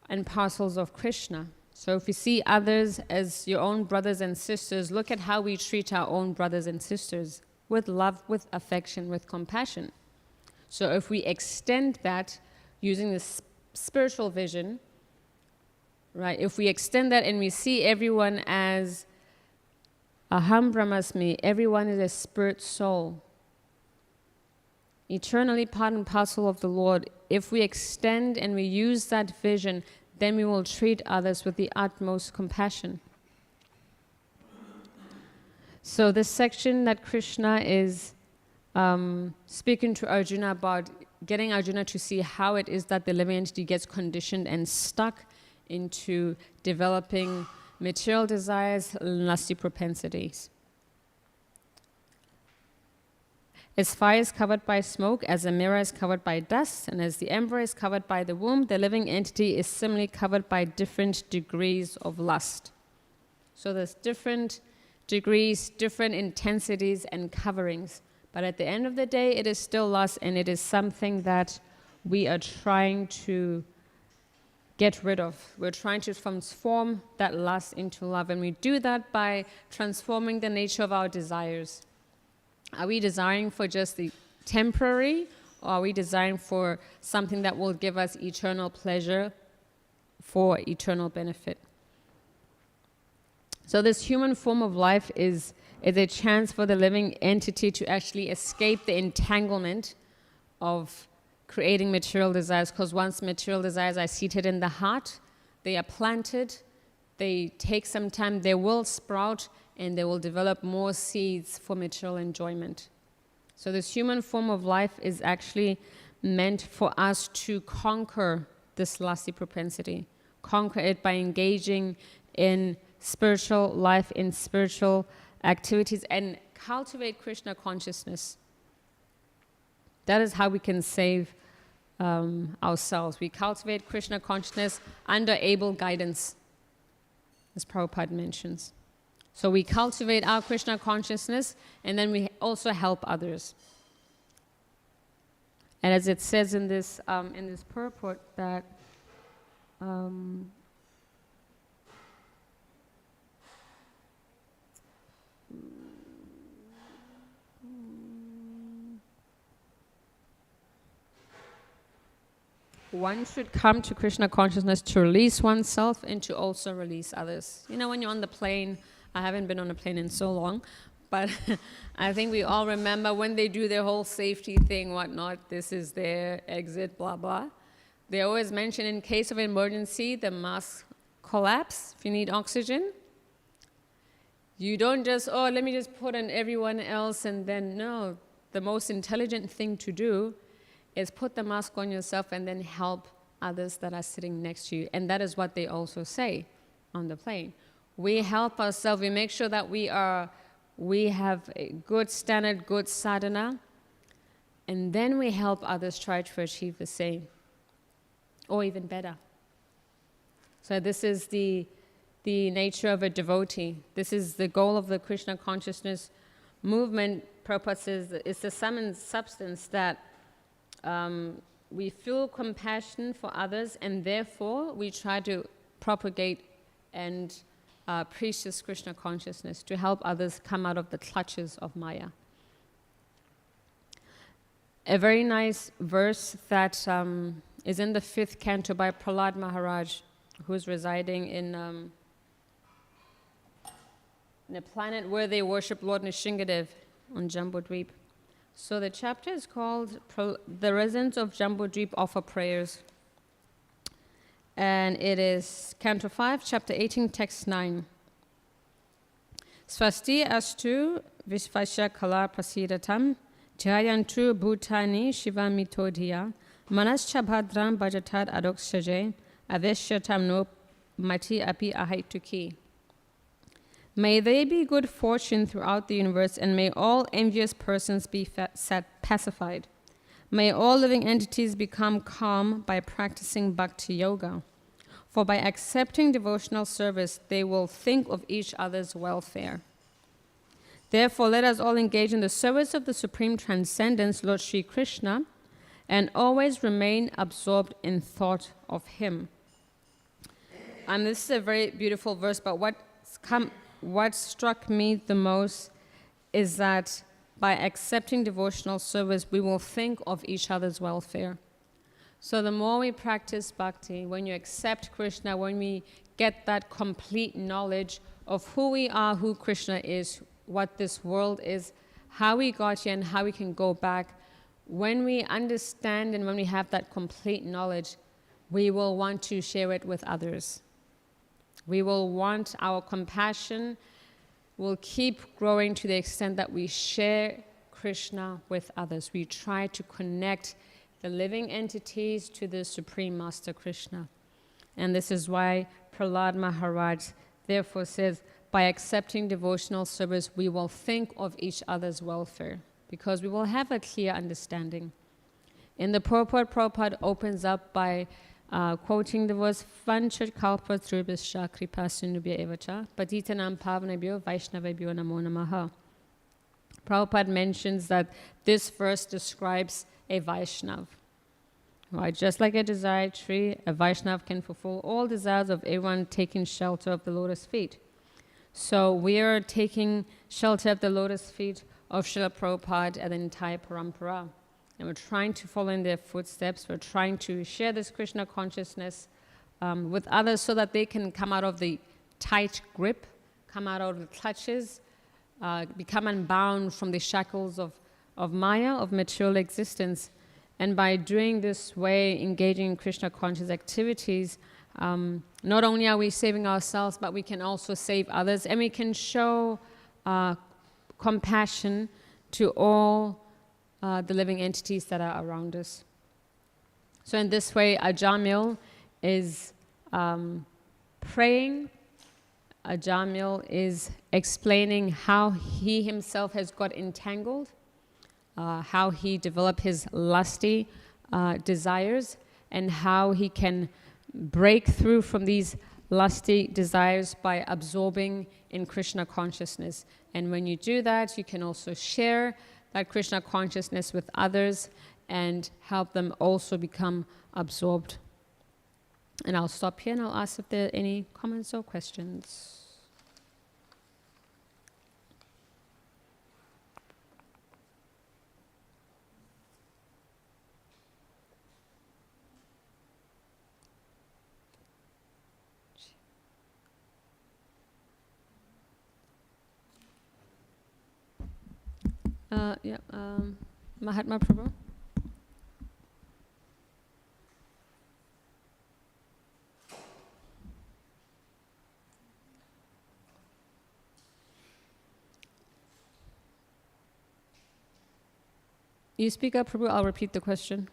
[SPEAKER 1] and parcels of Krishna. So if we see others as your own brothers and sisters, look at how we treat our own brothers and sisters, with love, with affection, with compassion. So if we extend that using this spiritual vision, right? If we extend that and we see everyone as Aham Brahmasmi, everyone is a spirit soul, eternally part and parcel of the Lord, if we extend and we use that vision, then we will treat others with the utmost compassion. So this section that Krishna is speaking to Arjuna about, getting Arjuna to see how it is that the living entity gets conditioned and stuck into developing material desires, lusty propensities. As fire is covered by smoke, as a mirror is covered by dust, and as the embryo is covered by the womb, the living entity is similarly covered by different degrees of lust. So there's different degrees, different intensities and coverings. But at the end of the day, it is still lust, and it is something that we are trying to get rid of. We're trying to transform that lust into love, and we do that by transforming the nature of our desires. Are we desiring for just the temporary, or are we desiring for something that will give us eternal pleasure for eternal benefit? So this human form of life is a chance for the living entity to actually escape the entanglement of creating material desires, because once material desires are seated in the heart, they are planted, they take some time, they will sprout, and they will develop more seeds for material enjoyment. So this human form of life is actually meant for us to conquer this lusty propensity, conquer it by engaging in spiritual life, in spiritual activities, and cultivate Krishna consciousness. That is how we can save ourselves. We cultivate Krishna consciousness under able guidance, as Prabhupada mentions. So we cultivate our Krishna consciousness, and then we also help others. And as it says in this purport, that one should come to Krishna consciousness to release oneself and to also release others. You know, when you're on the plane, I haven't been on a plane in so long, but I think we all remember when they do their whole safety thing, whatnot, this is their exit, blah, blah. They always mention in case of emergency, the mask collapse, if you need oxygen. You don't just, let me just put on everyone else, and then, no. The most intelligent thing to do is put the mask on yourself and then help others that are sitting next to you. And that is what they also say on the plane. We help ourselves, we make sure that we have a good standard, good sadhana, and then we help others try to achieve the same, or even better. So this is the nature of a devotee. This is the goal of the Krishna consciousness movement. Prabhupada says it's the sum and substance that we feel compassion for others, and therefore we try to propagate and preach this Krishna consciousness to help others come out of the clutches of Maya. A very nice verse that is in the 5th canto by Prahlad Maharaj, who is residing in a planet where they worship Lord Nishingadev on Jambudvip. So the chapter is called The Residents of Jambudvip Offer Prayers. And it is Canto 5, Chapter 18, Text 9. Swasti astu vishvasya kala prasidatam jayantu bhutani shiva mitodhiya manascha bhadram bhajatad adokshaje aveshyatam no mati api ahaituki. May there be good fortune throughout the universe, and may all envious persons be pacified. May all living entities become calm by practicing bhakti yoga. For by accepting devotional service, they will think of each other's welfare. Therefore, let us all engage in the service of the Supreme Transcendence, Lord Sri Krishna, and always remain absorbed in thought of Him. And this is a very beautiful verse, but what struck me the most is that by accepting devotional service, we will think of each other's welfare. So the more we practice bhakti, when you accept Krishna, when we get that complete knowledge of who we are, who Krishna is, what this world is, how we got here and how we can go back, when we understand and when we have that complete knowledge, we will want to share it with others. We will want our compassion will keep growing to the extent that we share Krishna with others. We try to connect the living entities to the Supreme Master Krishna. And this is why Prahlad Maharaj therefore says, by accepting devotional service, we will think of each other's welfare, because we will have a clear understanding. In the purport, Prabhupada opens up by quoting the verse, Vanchat kalpa trubhischa kripa sindubhya evacha patitanam pavanebhyo vaishnavebhyo namo namaha. Prabhupada mentions that this verse describes a Vaishnav. Right? Just like a desired tree, a Vaishnav can fulfill all desires of everyone taking shelter of the lotus feet. So we are taking shelter of the lotus feet of Srila Prabhupada and the entire parampara. And we're trying to follow in their footsteps. We're trying to share this Krishna consciousness with others so that they can come out of the tight grip, come out of the clutches, become unbound from the shackles of Maya, of material existence. And by doing this way, engaging in Krishna conscious activities, not only are we saving ourselves, but we can also save others, and we can show compassion to all the living entities that are around us. So in this way, Ajamil is praying. Ajamil is explaining how he himself has got entangled, how he developed his lusty desires, and how he can break through from these lusty desires by absorbing in Krishna consciousness. And when you do that, you can also share that Krishna consciousness with others and help them also become absorbed. And I'll stop here and I'll ask if there are any comments or questions. Mahatma Prabhu. You speak up, Prabhu, I'll repeat the question.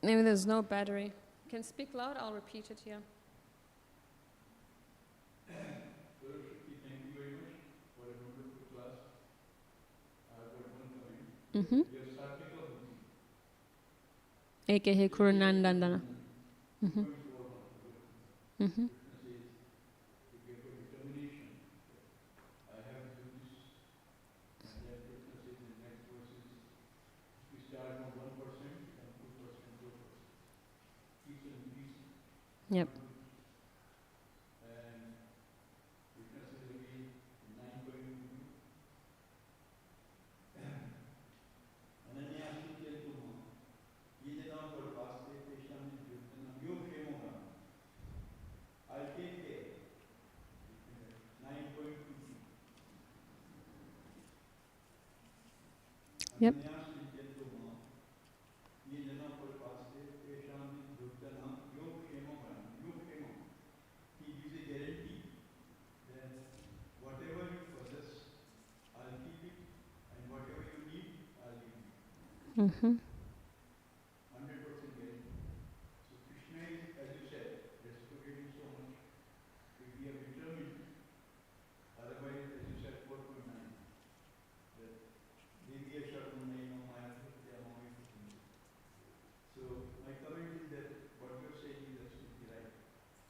[SPEAKER 1] Maybe there's no battery. You can speak loud, I'll repeat it here.
[SPEAKER 2] Thank you very much for a wonderful class. I've got one comment. Your Satvika Buddhi.
[SPEAKER 1] AKA Kurunandandana.
[SPEAKER 2] Krishna says, to get a determination, I have to do this. And then Krishna says in the next verses, you start from 1%, become 2%, 4%. Keeps increasing.
[SPEAKER 1] Yep.
[SPEAKER 2] And Krishna says again, 9.2. Ananya Shintel Yedana for Paste, Pesham, Yo Shemoga. I'll take care. 9.2.
[SPEAKER 1] Yep.
[SPEAKER 2] He gives a guarantee that whatever you possess, I'll keep it, and whatever you need, I'll give you. 100% guarantee. So Krishna is, as you said, reciprocating so much. If we are determined, otherwise, as you said, 4.9, that Devi So my comment is that what you're saying is absolutely right.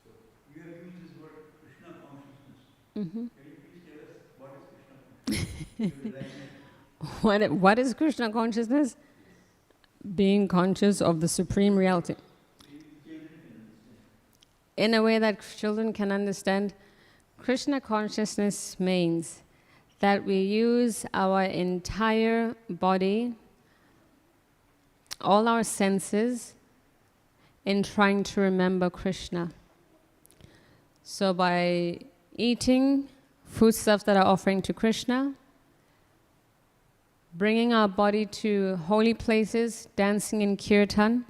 [SPEAKER 2] So you have used this word Krishna consciousness. Can you please tell us what is Krishna consciousness?
[SPEAKER 1] What is Krishna consciousness? Being conscious of the supreme reality. In a way that children can understand, Krishna consciousness means that we use our entire body, all our senses, in trying to remember Krishna. So by eating foodstuffs that are offering to Krishna, bringing our body to holy places, dancing in kirtan,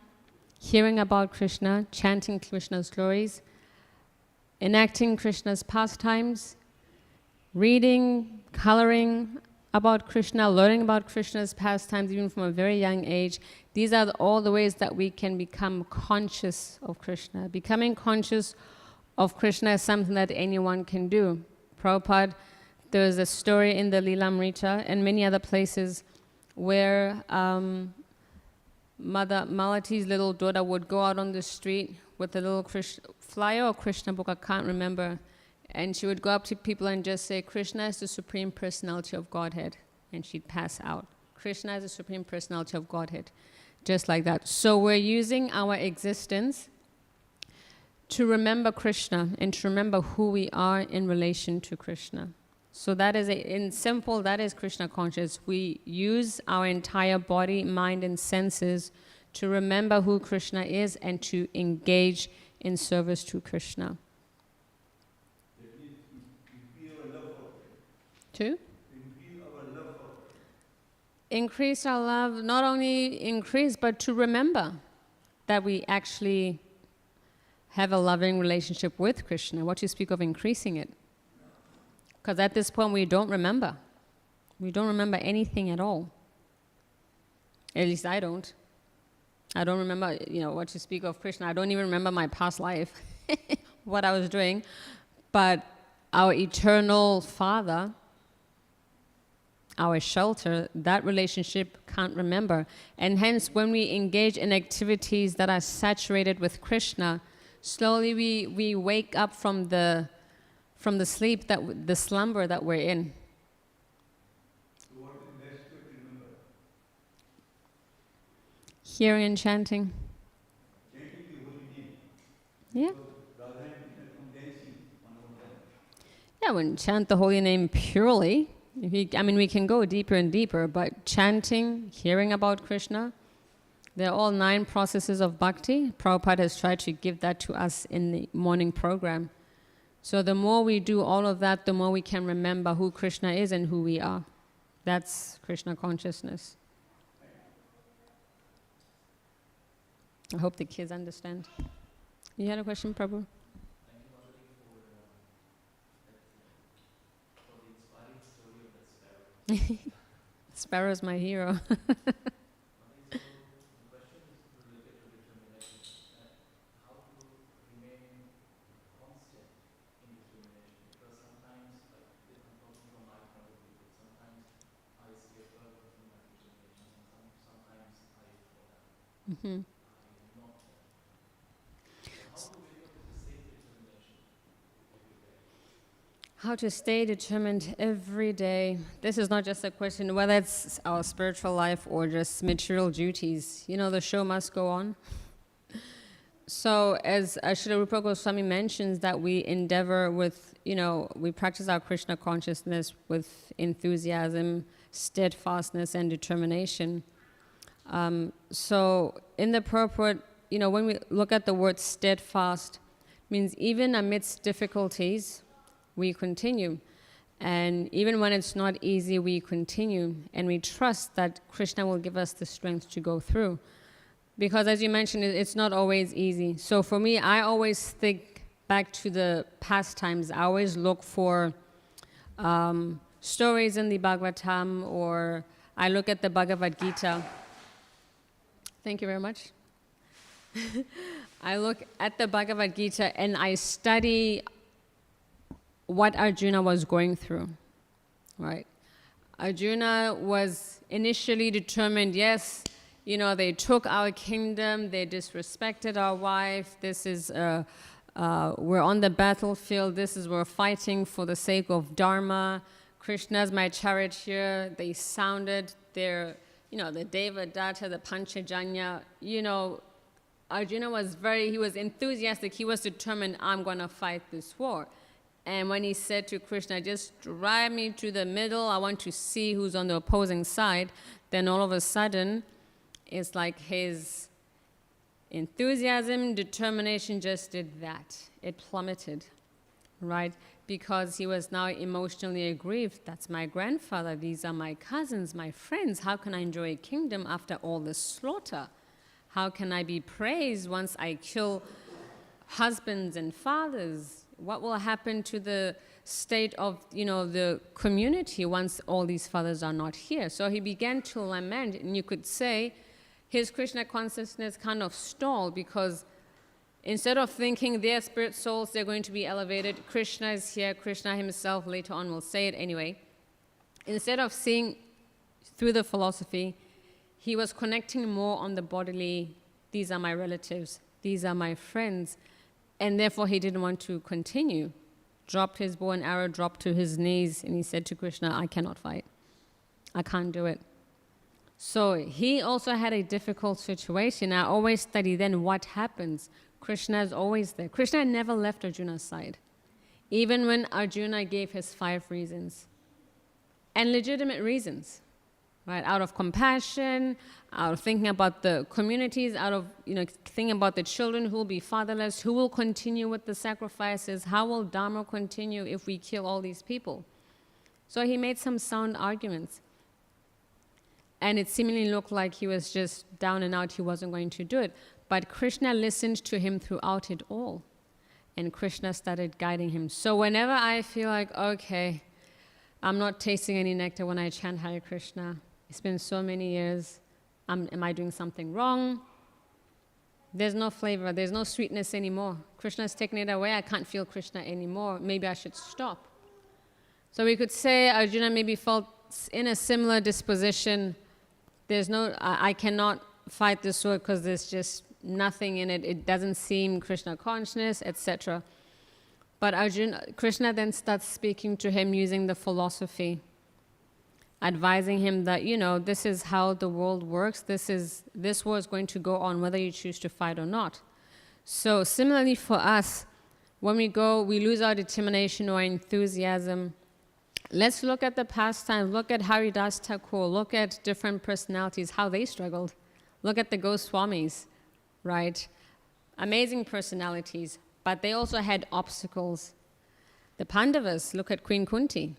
[SPEAKER 1] hearing about Krishna, chanting Krishna's glories, enacting Krishna's pastimes, reading, coloring about Krishna, learning about Krishna's pastimes even from a very young age. These are all the ways that we can become conscious of Krishna. Becoming conscious of Krishna is something that anyone can do. Prabhupada, there's a story in the Lilamrita and many other places where Mother Malati's little daughter would go out on the street with a little flyer or Krishna book, I can't remember. And she would go up to people and just say, Krishna is the Supreme Personality of Godhead. And she'd pass out. Krishna is the Supreme Personality of Godhead. Just like that. So we're using our existence to remember Krishna and to remember who we are in relation to Krishna. So that is, in simple, that is Krishna conscious. We use our entire body, mind, and senses to remember who Krishna is and to engage in service to Krishna. To? Increase our love, not only increase, but to remember that we actually have a loving relationship with Krishna. What you speak of increasing it? Because at this point we don't remember. We don't remember anything at all. At least I don't. I don't remember, what you speak of Krishna. I don't even remember my past life, what I was doing. But our eternal Father, our shelter, that relationship can't remember. And hence, when we engage in activities that are saturated with Krishna, slowly we wake up from the sleep, the slumber that we're in.
[SPEAKER 2] So what is the best way to remember?
[SPEAKER 1] Hearing and chanting.
[SPEAKER 2] Chanting the holy name.
[SPEAKER 1] Yeah.
[SPEAKER 2] Rather than from dancing on our own.
[SPEAKER 1] Yeah, when chant the holy name purely. We can go deeper and deeper, but chanting, hearing about Krishna, they're all 9 processes of bhakti. Prabhupada has tried to give that to us in the morning program. So the more we do all of that, the more we can remember who Krishna is and who we are. That's Krishna consciousness. I hope the kids understand. You had a question, Prabhu? Sparrow's my hero. Mm-hmm. How to stay determined every day. This is not just a question whether it's our spiritual life or just material duties. The show must go on. So as Srila Goswami mentions that we endeavor with, we practice our Krishna consciousness with enthusiasm, steadfastness, and determination. So in the purport, when we look at the word steadfast, means even amidst difficulties, we continue. And even when it's not easy, we continue. And we trust that Krishna will give us the strength to go through. Because as you mentioned, it's not always easy. So for me, I always think back to the past times. I always look for stories in the Bhagavatam, or I look at the Bhagavad Gita. Thank you very much. I look at the Bhagavad Gita and I study what Arjuna was going through, right? Arjuna was initially determined, yes, they took our kingdom, they disrespected our wife, we're on the battlefield, we're fighting for the sake of Dharma, Krishna's my charioteer, they sounded their, the Devadatta, the Panchajanya, Arjuna was he was enthusiastic, he was determined, I'm going to fight this war. And when he said to Krishna, just drive me to the middle, I want to see who's on the opposing side, then all of a sudden, it's like his enthusiasm, determination just did that. It plummeted. right? Because he was now emotionally aggrieved. That's my grandfather. These are my cousins, my friends. How can I enjoy a kingdom after all this slaughter? How can I be praised once I kill husbands and fathers? What will happen to the state of, the community once all these fathers are not here? So he began to lament, and you could say his Krishna consciousness kind of stalled, because instead of thinking their spirit souls, they're going to be elevated, Krishna is here, Krishna himself later on will say it anyway. Instead of seeing through the philosophy, he was connecting more on the bodily, these are my relatives, these are my friends, and therefore he didn't want to continue. Dropped his bow and arrow, dropped to his knees, and he said to Krishna, I cannot fight. I can't do it. So he also had a difficult situation. I always study then what happens. Krishna is always there. Krishna never left Arjuna's side, even when Arjuna gave his 5 reasons, and legitimate reasons, right? Out of compassion, out of thinking about the communities, out of thinking about the children who will be fatherless, who will continue with the sacrifices, how will Dharma continue if we kill all these people? So he made some sound arguments. And it seemingly looked like he was just down and out, he wasn't going to do it. But Krishna listened to him throughout it all. And Krishna started guiding him. So whenever I feel like, okay, I'm not tasting any nectar when I chant Hare Krishna, it's been so many years, am I doing something wrong? There's no flavor, there's no sweetness anymore. Krishna's taken it away, I can't feel Krishna anymore. Maybe I should stop. So we could say Arjuna maybe felt in a similar disposition. I cannot fight this sword because there's just nothing in it. It doesn't seem Krishna consciousness, etc. But Krishna then starts speaking to him using the philosophy, advising him that, this is how the world works. This war is going to go on whether you choose to fight or not. So similarly for us, when we lose our determination or enthusiasm. Let's look at the past times. Look at Haridas Thakur. Look at different personalities, how they struggled. Look at the Goswamis, right? Amazing personalities, but they also had obstacles. The Pandavas, look at Queen Kunti,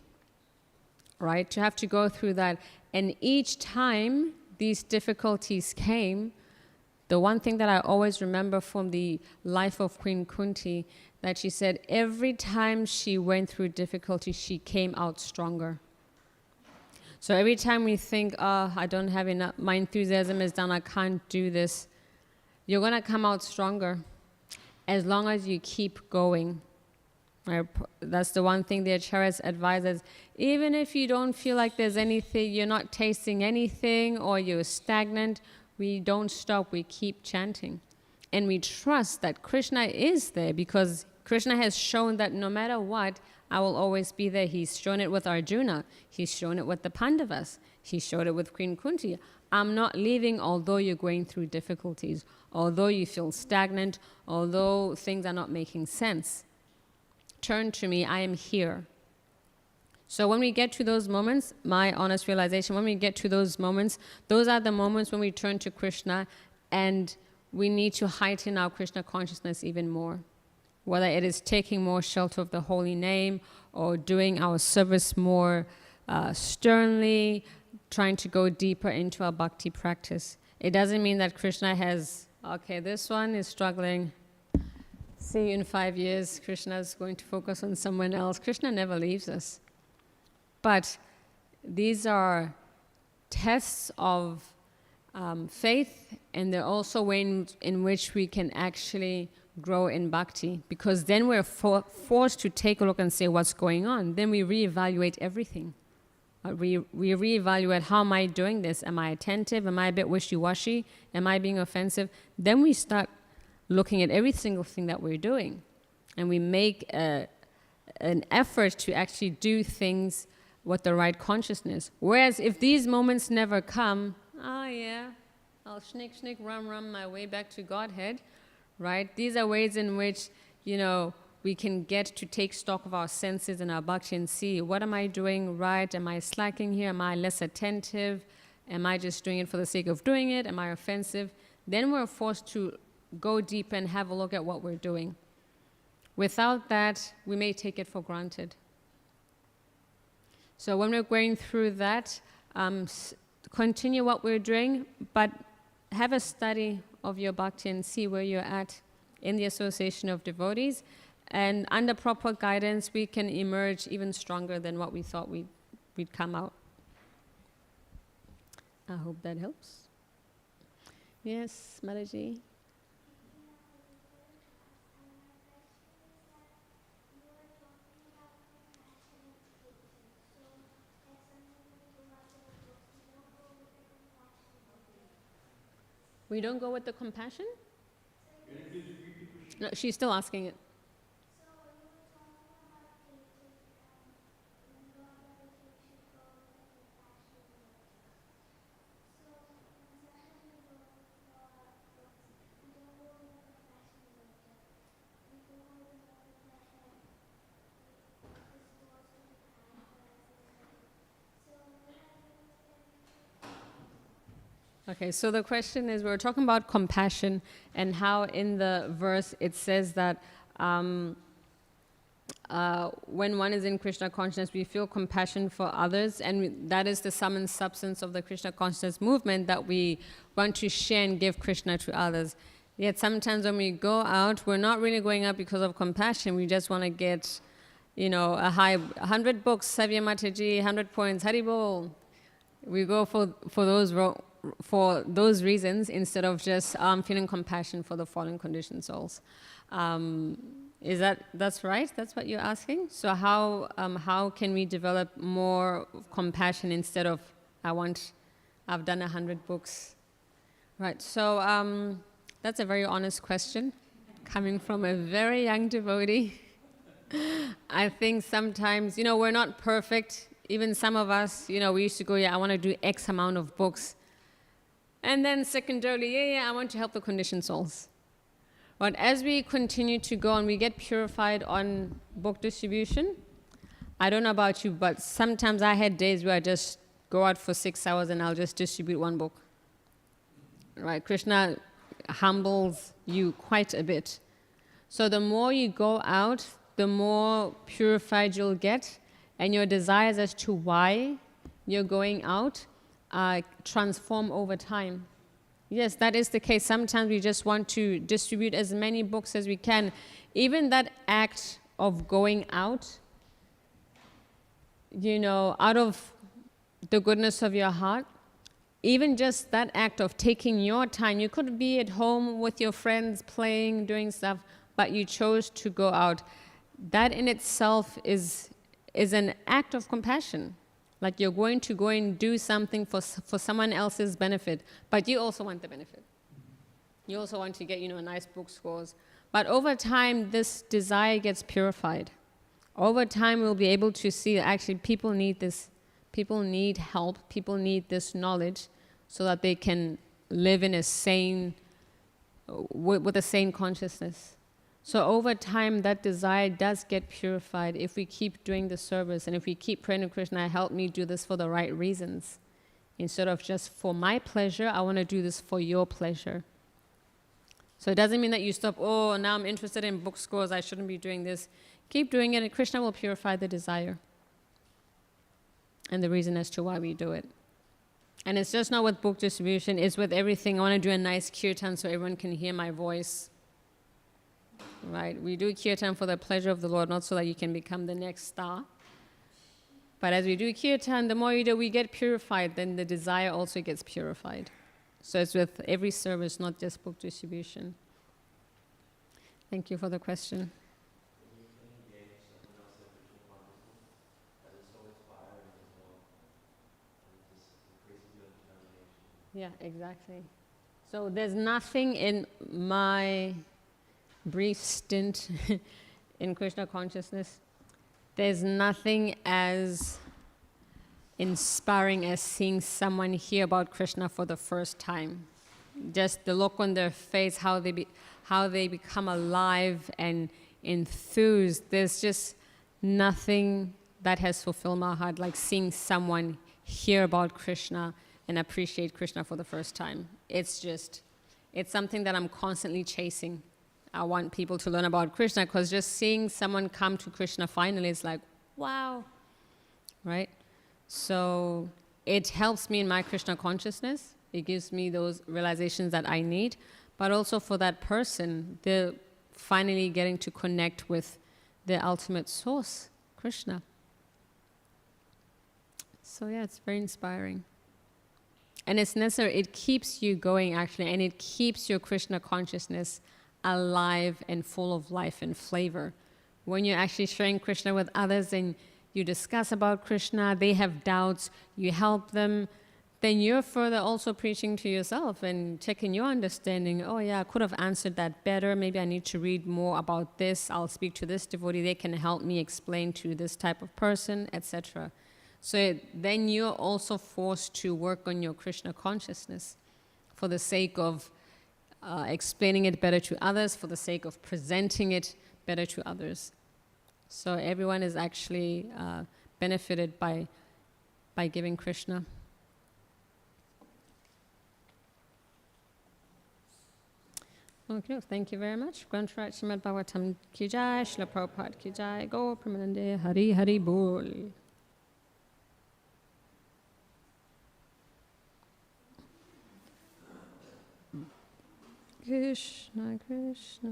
[SPEAKER 1] right? To have to go through that. And each time these difficulties came, the one thing that I always remember from the life of Queen Kunti, that she said every time she went through difficulty, she came out stronger. So every time we think, I don't have enough, my enthusiasm is down, I can't do this, you're going to come out stronger as long as you keep going. Right? That's the one thing the Acharyas advise us. Even if you don't feel like there's anything, you're not tasting anything, or you're stagnant, we don't stop, we keep chanting. And we trust that Krishna is there, because Krishna has shown that no matter what, I will always be there. He's shown it with Arjuna. He's shown it with the Pandavas. He showed it with Queen Kunti. I'm not leaving although you're going through difficulties, although you feel stagnant, although things are not making sense. Turn to me, I am here. So when we get to those moments, my honest realization, when we get to those moments, those are the moments when we turn to Krishna, and we need to heighten our Krishna consciousness even more. Whether it is taking more shelter of the holy name, or doing our service more sternly, trying to go deeper into our bhakti practice. It doesn't mean that Krishna has, okay, this one is struggling, see you in 5 years, Krishna is going to focus on someone else. Krishna never leaves us. But these are tests of faith, and they're also ways in which we can actually grow in bhakti, because then we're forced to take a look and say what's going on. Then we reevaluate everything. We reevaluate, how am I doing this? Am I attentive? Am I a bit wishy-washy? Am I being offensive? Then we start looking at every single thing that we're doing, and we make an effort to actually do things with the right consciousness. Whereas if these moments never come, I'll sneak, run my way back to Godhead, right? These are ways in which, we can get to take stock of our senses and our bhakti and see, what am I doing right? Am I slacking here? Am I less attentive? Am I just doing it for the sake of doing it? Am I offensive? Then we're forced to go deep and have a look at what we're doing. Without that, we may take it for granted. So when we're going through that, continue what we're doing, but have a study of your bhakti and see where you're at in the association of devotees. And under proper guidance, we can emerge even stronger than what we thought we'd come out. I hope that helps. Yes, Mataji. We don't go with the compassion? No, she's still asking it. Okay, so the question is, we're talking about compassion and how in the verse it says that when one is in Krishna consciousness, we feel compassion for others, and that is the sum and substance of the Krishna consciousness movement, that we want to share and give Krishna to others. Yet sometimes when we go out, we're not really going out because of compassion. We just want to get, a high 100 books, Savya Mataji, 100 points, Hari Bol. We go for those reasons instead of just feeling compassion for the fallen conditioned souls. That's right? That's what you're asking? So how can we develop more compassion instead of I've done 100 books? Right, so that's a very honest question coming from a very young devotee. I think sometimes, we're not perfect. Even some of us, we used to go, I want to do X amount of books. And then secondarily, I want to help the conditioned souls. But as we continue to go and we get purified on book distribution, I don't know about you, but sometimes I had days where I just go out for 6 hours and I'll just distribute one book. Right? Krishna humbles you quite a bit. So the more you go out, the more purified you'll get, and your desires as to why you're going out transform over time. Yes, that is the case. Sometimes we just want to distribute as many books as we can. Even that act of going out, out of the goodness of your heart, even just that act of taking your time, you could be at home with your friends playing, doing stuff, but you chose to go out. That in itself is an act of compassion. Like you're going to go and do something for someone else's benefit, but you also want the benefit. You also want to get, nice book scores. But over time, this desire gets purified. Over time, we'll be able to see that actually people need this. People need help. People need this knowledge so that they can live in a sane, with a sane consciousness. So over time, that desire does get purified if we keep doing the service and if we keep praying to Krishna, help me do this for the right reasons. Instead of just for my pleasure, I want to do this for your pleasure. So it doesn't mean that you stop, now I'm interested in book scores, I shouldn't be doing this. Keep doing it and Krishna will purify the desire and the reason as to why we do it. And it's just not with book distribution, it's with everything. I want to do a nice kirtan so everyone can hear my voice. Right, we do kirtan for the pleasure of the Lord, not so that you can become the next star. But as we do kirtan, the more you do, we get purified, then the desire also gets purified. So it's with every service, not just book distribution. Thank you for the question. Yeah, exactly. So there's nothing in my brief stint in Krishna consciousness, there's nothing as inspiring as seeing someone hear about Krishna for the first time. Just the look on their face, how they become alive and enthused. There's just nothing that has fulfilled my heart like seeing someone hear about Krishna and appreciate Krishna for the first time. It's something that I'm constantly chasing. I want people to learn about Krishna, because just seeing someone come to Krishna finally is like, wow, right? So it helps me in my Krishna consciousness. It gives me those realizations that I need. But also for that person, they're finally getting to connect with the ultimate source, Krishna. So yeah, it's very inspiring. And it's necessary. It keeps you going, actually, and it keeps your Krishna consciousness alive and full of life and flavor. When you're actually sharing Krishna with others and you discuss about Krishna, they have doubts, you help them, then you're further also preaching to yourself and checking your understanding. Oh yeah, I could have answered that better. Maybe I need to read more about this. I'll speak to this devotee. They can help me explain to this type of person, etc. So then you're also forced to work on your Krishna consciousness for the sake of explaining it better to others, for the sake of presenting it better to others. So everyone is actually benefited by giving Krishna. Okay, thank you very much. Grantrat Śrīmad Bhāgavatam ki jai, Śrīla Prabhupada ki jai, Gaur Premanande, Hari Hari Bol. Krishna Krishna.